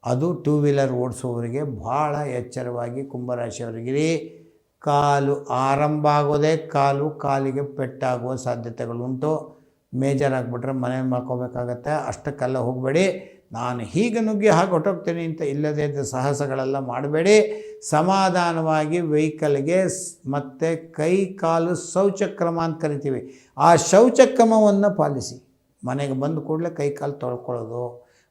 ಅದು 2 ವೀಲರ್ ಓಡಿಸೋರಿಗೆ ಭಾಳ ಎಚ್ಚರವಾಗಿ ಕುಂಭರಾಶಿಯವರಿಗಿರಿ. ಕಾಲು ಆರಂಭ ಆಗೋದೇ ಕಾಲಿಗೆ ಪೆಟ್ಟಾಗುವ ಸಾಧ್ಯತೆಗಳುಂಟು. ಮೇಜರ್ ಆಗಿಬಿಟ್ರೆ ಮನೇಲಿ ಮಾಡ್ಕೋಬೇಕಾಗತ್ತೆ. ಅಷ್ಟಕ್ಕೆಲ್ಲ ಹೋಗಬೇಡಿ. ನಾನು ಹೀಗೆ ನುಗ್ಗಿ ಹಾಗೆ ಹೊಟ್ಟೋಗ್ತೀನಿ ಅಂತ ಇಲ್ಲದೇ ಇದ್ದ ಸಾಹಸಗಳೆಲ್ಲ ಮಾಡಬೇಡಿ. ಸಮಾಧಾನವಾಗಿ ವೆಹಿಕಲ್ಗೆ ಮತ್ತು ಕೈ ಕಾಲು ಶೌಚಕ್ರಮ ಅಂತ ಕರಿತೀವಿ, ಆ ಶೌಚಕ್ರಮವನ್ನು ಪಾಲಿಸಿ. ಮನೆಗೆ ಬಂದ ಕೂಡಲೇ ಕೈ ಕಾಲು ತೊಳ್ಕೊಳ್ಳೋದು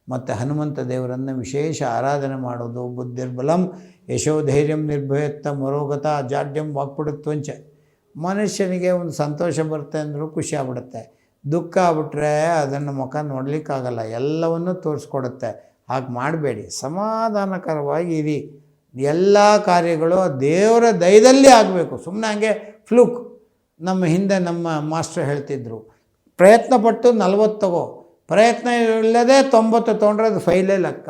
ಮತ್ತು ಹನುಮಂತ ದೇವರನ್ನು ವಿಶೇಷ ಆರಾಧನೆ ಮಾಡೋದು. ಬುದ್ಧಿರ್ಬಲಂ ಯಶೋಧೈರ್ಯಂ ನಿರ್ಭಯತ್ವ ಮರೋಗತ ಜಾಡ್ಯಂ ವಾಕ್ಪಡುತ್ತಂಚ. ಮನುಷ್ಯನಿಗೆ ಒಂದು ಸಂತೋಷ ಬರುತ್ತೆ ಅಂದರೂ ಖುಷಿ ಆಗ್ಬಿಡುತ್ತೆ, ದುಃಖ ಆಗ್ಬಿಟ್ರೆ ಅದನ್ನು ಮುಖ ನೋಡಲಿಕ್ಕಾಗಲ್ಲ, ಎಲ್ಲವನ್ನೂ ತೋರಿಸ್ಕೊಡುತ್ತೆ. ಹಾಗೆ ಮಾಡಬೇಡಿ, ಸಮಾಧಾನಕರವಾಗಿ ಇರಿ. ಎಲ್ಲ ಕಾರ್ಯಗಳು ದೇವರ ದಯದಲ್ಲಿ ಆಗಬೇಕು. ಸುಮ್ಮನೆ ಹಂಗೆ ಫ್ಲೂಕ್. ನಮ್ಮ ಹಿಂದೆ ನಮ್ಮ ಮಾಸ್ಟರ್ ಹೇಳ್ತಿದ್ರು, ಪ್ರಯತ್ನಪಟ್ಟು 40 ತಗೋ, ಪ್ರಯತ್ನ ಇಲ್ಲದೆ 90 ತೊಗೊಂಡ್ರೆ ಅದು ಫೈಲೇ ಲೆಕ್ಕ.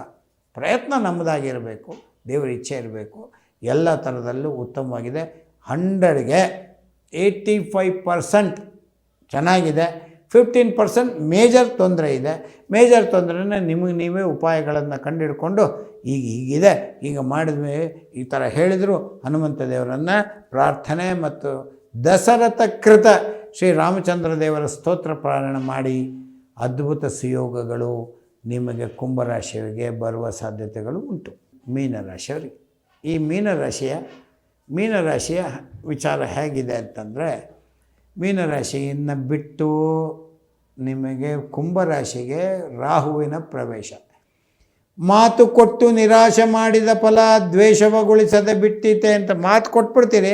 ಪ್ರಯತ್ನ ನಮ್ಮದಾಗಿರಬೇಕು, ದೇವರ ಇಚ್ಛೆ ಇರಬೇಕು. ಎಲ್ಲ ಥರದಲ್ಲೂ ಉತ್ತಮವಾಗಿದೆ. 100ಗೆ 85% ಚೆನ್ನಾಗಿದೆ, 15% ಮೇಜರ್ ತೊಂದರೆ ಇದೆ. ಮೇಜರ್ ತೊಂದರೆನ ನಿಮಗೆ ನೀವೇ ಉಪಾಯಗಳನ್ನು ಕಂಡುಹಿಡ್ಕೊಂಡು ಹೀಗಿದೆ, ಈಗ ಮಾಡಿದ್ವಿ, ಈ ಥರ ಹೇಳಿದರು. ಹನುಮಂತ ದೇವರನ್ನು ಪ್ರಾರ್ಥನೆ ಮತ್ತು ದಶರಥ ಕೃತ ಶ್ರೀರಾಮಚಂದ್ರ ದೇವರ ಸ್ತೋತ್ರ ಪಾರಾಯಣ ಮಾಡಿ ಅದ್ಭುತ ಸುಯೋಗಗಳು ನಿಮಗೆ ಕುಂಭರಾಶಿಯವರಿಗೆ ಬರುವ ಸಾಧ್ಯತೆಗಳು ಉಂಟು. ಮೀನರಾಶಿಯವರಿಗೆ ಈ ಮೀನರಾಶಿಯ ವಿಚಾರ ಹೇಗಿದೆ ಅಂತಂದರೆ, ಮೀನರಾಶಿಯನ್ನು ಬಿಟ್ಟು ನಿಮಗೆ ಕುಂಭರಾಶಿಗೆ ರಾಹುವಿನ ಪ್ರವೇಶ. ಮಾತು ಕೊಟ್ಟು ನಿರಾಶೆ ಮಾಡಿದ ಫಲ ದ್ವೇಷವಗೊಳಿಸದೆ ಬಿಟ್ಟಿತೆ ಅಂತ ಮಾತು ಕೊಟ್ಬಿಡ್ತೀರಿ,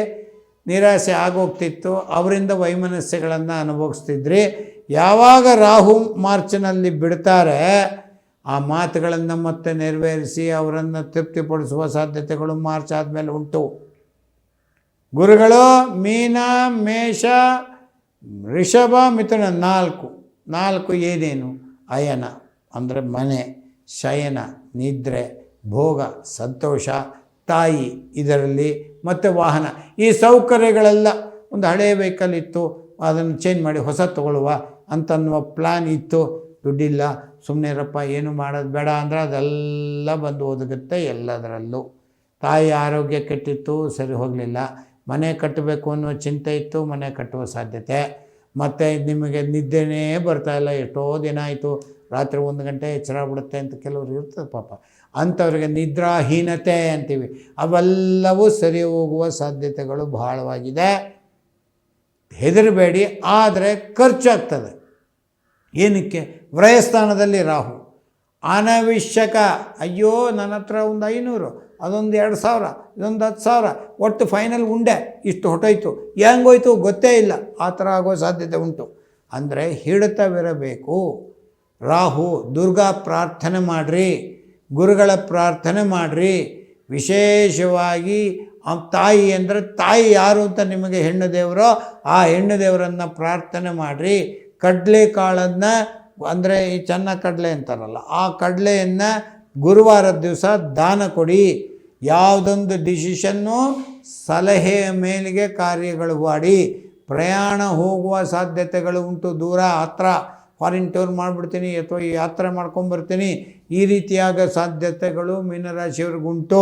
ನಿರಾಸೆ ಆಗೋಗ್ತಿತ್ತು, ಅವರಿಂದ ವೈಮನಸ್ಯಗಳನ್ನು ಅನುಭವಿಸ್ತಿದ್ರಿ. ಯಾವಾಗ ರಾಹು ಮಾರ್ಚ್ನಲ್ಲಿ ಬಿಡ್ತಾರೆ, ಆ ಮಾತುಗಳನ್ನು ಮತ್ತೆ ನೆರವೇರಿಸಿ ಅವರನ್ನು ತೃಪ್ತಿಪಡಿಸುವ ಸಾಧ್ಯತೆಗಳು ಮಾರ್ಚ್ ಆದಮೇಲೆ ಉಂಟು. ಗುರುಗಳು ಮೀನ, ಮೇಷ, ರಿಷಭ, ಮಿಥುನ 4 ಏನೇನು? ಅಯನ ಅಂದರೆ ಮನೆ, ಶಯನ ನಿದ್ರೆ, ಭೋಗ ಸಂತೋಷ, ತಾಯಿ ಇದರಲ್ಲಿ, ಮತ್ತು ವಾಹನ. ಈ ಸೌಕರ್ಯಗಳೆಲ್ಲ, ಒಂದು ಹಳೆಯ ವೆಹಿಕಲ್ ಇತ್ತು, ಅದನ್ನು ಚೇಂಜ್ ಮಾಡಿ ಹೊಸ ತಗೊಳ್ಳುವ ಅಂತನ್ನುವ ಪ್ಲ್ಯಾನ್ ಇತ್ತು, ದುಡ್ಡಿಲ್ಲ, ಸುಮ್ಮನೆ ಇರಪ್ಪ, ಏನು ಮಾಡೋದು ಬೇಡ ಅಂದರೆ ಅದೆಲ್ಲ ಬಂದು ಒದಗುತ್ತೆ ಎಲ್ಲದರಲ್ಲೂ. ತಾಯಿ ಆರೋಗ್ಯ ಕೆಟ್ಟಿತ್ತು, ಸರಿ ಹೋಗಲಿಲ್ಲ. ಮನೆ ಕಟ್ಟಬೇಕು ಅನ್ನೋ ಚಿಂತೆ ಇತ್ತು, ಮನೆ ಕಟ್ಟುವ ಸಾಧ್ಯತೆ. ಮತ್ತು ನಿಮಗೆ ನಿದ್ದೆನೇ ಬರ್ತಾಯಿಲ್ಲ, ಎಷ್ಟೋ ದಿನ ಆಯಿತು, ರಾತ್ರಿ 1 ಗಂಟೆ ಎಚ್ಚರ ಬಿಡುತ್ತೆ ಅಂತ ಕೆಲವರು ಇರ್ತದೆ ಪಾಪ, ಅಂಥವ್ರಿಗೆ ನಿದ್ರಾಹೀನತೆ ಅಂತೀವಿ. ಅವೆಲ್ಲವೂ ಸರಿ ಹೋಗುವ ಸಾಧ್ಯತೆಗಳು ಬಹಳವಾಗಿದೆ. ಹೆದರಬೇಡಿ, ಆದರೆ ಖರ್ಚಾಗ್ತದೆ. ಏನಕ್ಕೆ? ವ್ರಯಸ್ಥಾನದಲ್ಲಿ ರಾಹು. ಅನವಶ್ಯಕ, ಅಯ್ಯೋ ನನ್ನ ಹತ್ರ ಒಂದು 500, ಅದೊಂದು 2000, ಇದೊಂದು 10,000, ಒಟ್ಟು ಫೈನಲ್ ಉಂಡೆ ಇಷ್ಟು ಹೊಟ್ಟೋಯ್ತು, ಹೆಂಗೋಯ್ತು ಗೊತ್ತೇ ಇಲ್ಲ, ಆ ಥರ ಆಗೋ ಸಾಧ್ಯತೆ ಉಂಟು. ಅಂದರೆ ಹಿಡಿತವಿರಬೇಕು. ರಾಹು, ದುರ್ಗಾ ಪ್ರಾರ್ಥನೆ ಮಾಡಿರಿ, ಗುರುಗಳ ಪ್ರಾರ್ಥನೆ ಮಾಡಿರಿ. ವಿಶೇಷವಾಗಿ ತಾಯಿ ಅಂದರೆ, ತಾಯಿ ಯಾರು ಅಂತ ನಿಮಗೆ ಹೆಣ್ಣು ದೇವರೋ ಆ ಹೆಣ್ಣು ದೇವರನ್ನು ಪ್ರಾರ್ಥನೆ ಮಾಡಿರಿ. ಕಡಲೆಕಾಳನ್ನು ಅಂದರೆ ಈ ಚೆನ್ನ ಕಡಲೆ ಅಂತಾರಲ್ಲ, ಆ ಕಡಲೆಯನ್ನು ಗುರುವಾರದ ದಿವಸ ದಾನ ಕೊಡಿ. ಯಾವುದೊಂದು ಡಿಸಿಷನ್ನು ಸಲಹೆಯ ಮೇಲೆಗೆ ಕಾರ್ಯಗಳು ಮಾಡಿ. ಪ್ರಯಾಣ ಹೋಗುವ ಸಾಧ್ಯತೆಗಳು ಉಂಟು, ದೂರ ಹತ್ರ ಫಾರಿನ್ ಟೂರ್ ಮಾಡಿಬಿಡ್ತೀನಿ ಅಥವಾ ಈ ಯಾತ್ರೆ ಮಾಡ್ಕೊಂಬರ್ತೀನಿ, ಈ ರೀತಿಯಾದ ಸಾಧ್ಯತೆಗಳು ಮೀನರಾಶಿಯವ್ರಿಗುಂಟು.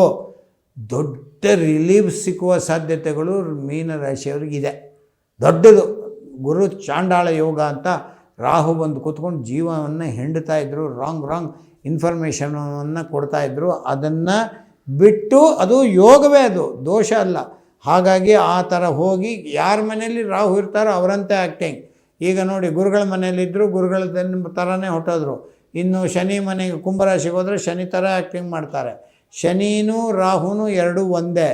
ದೊಡ್ಡ ರಿಲೀಫ್ ಸಿಕ್ಕುವ ಸಾಧ್ಯತೆಗಳು ಮೀನರಾಶಿಯವ್ರಿಗಿದೆ, ದೊಡ್ಡದು. ಗುರು ಚಾಂಡಾಳ ಯೋಗ ಅಂತ ರಾಹು ಬಂದು ಕೂತ್ಕೊಂಡು ಜೀವವನ್ನು ಹೆಂಡ್ತಾ ಇದ್ದರು, ರಾಂಗ್ ಇನ್ಫಾರ್ಮೇಷನನ್ನು ಕೊಡ್ತಾಯಿದ್ರು. ಅದನ್ನು ಬಿಟ್ಟು ಅದು ಯೋಗವೇ, ಅದು ದೋಷ ಅಲ್ಲ. ಹಾಗಾಗಿ ಆ ಥರ ಹೋಗಿ ಯಾರ ಮನೆಯಲ್ಲಿ ರಾಹು ಇರ್ತಾರೋ ಅವರಂತೆ ಆ್ಯಕ್ಟಿಂಗ್. ಈಗ ನೋಡಿ, ಗುರುಗಳ ಮನೆಯಲ್ಲಿದ್ದರು, ಗುರುಗಳ ಥರನೇ ಹೊಟ್ಟೋದ್ರು. ಇನ್ನು ಶನಿ ಮನೆಗೆ ಕುಂಭರಾಶಿಗೆ ಹೋದರೆ ಶನಿ ಥರ ಆ್ಯಕ್ಟಿಂಗ್ ಮಾಡ್ತಾರೆ. ಶನಿನೂ ರಾಹುನೂ ಎರಡೂ ಒಂದೇ,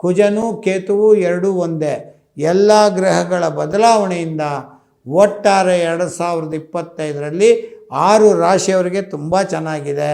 ಕುಜನೂ ಕೇತುವು ಎರಡೂ ಒಂದೇ. ಎಲ್ಲ ಗ್ರಹಗಳ ಬದಲಾವಣೆಯಿಂದ ಒಟ್ಟಾರೆ 2025ರಲ್ಲಿ 6 ರಾಶಿಯವರಿಗೆ ತುಂಬ ಚೆನ್ನಾಗಿದೆ.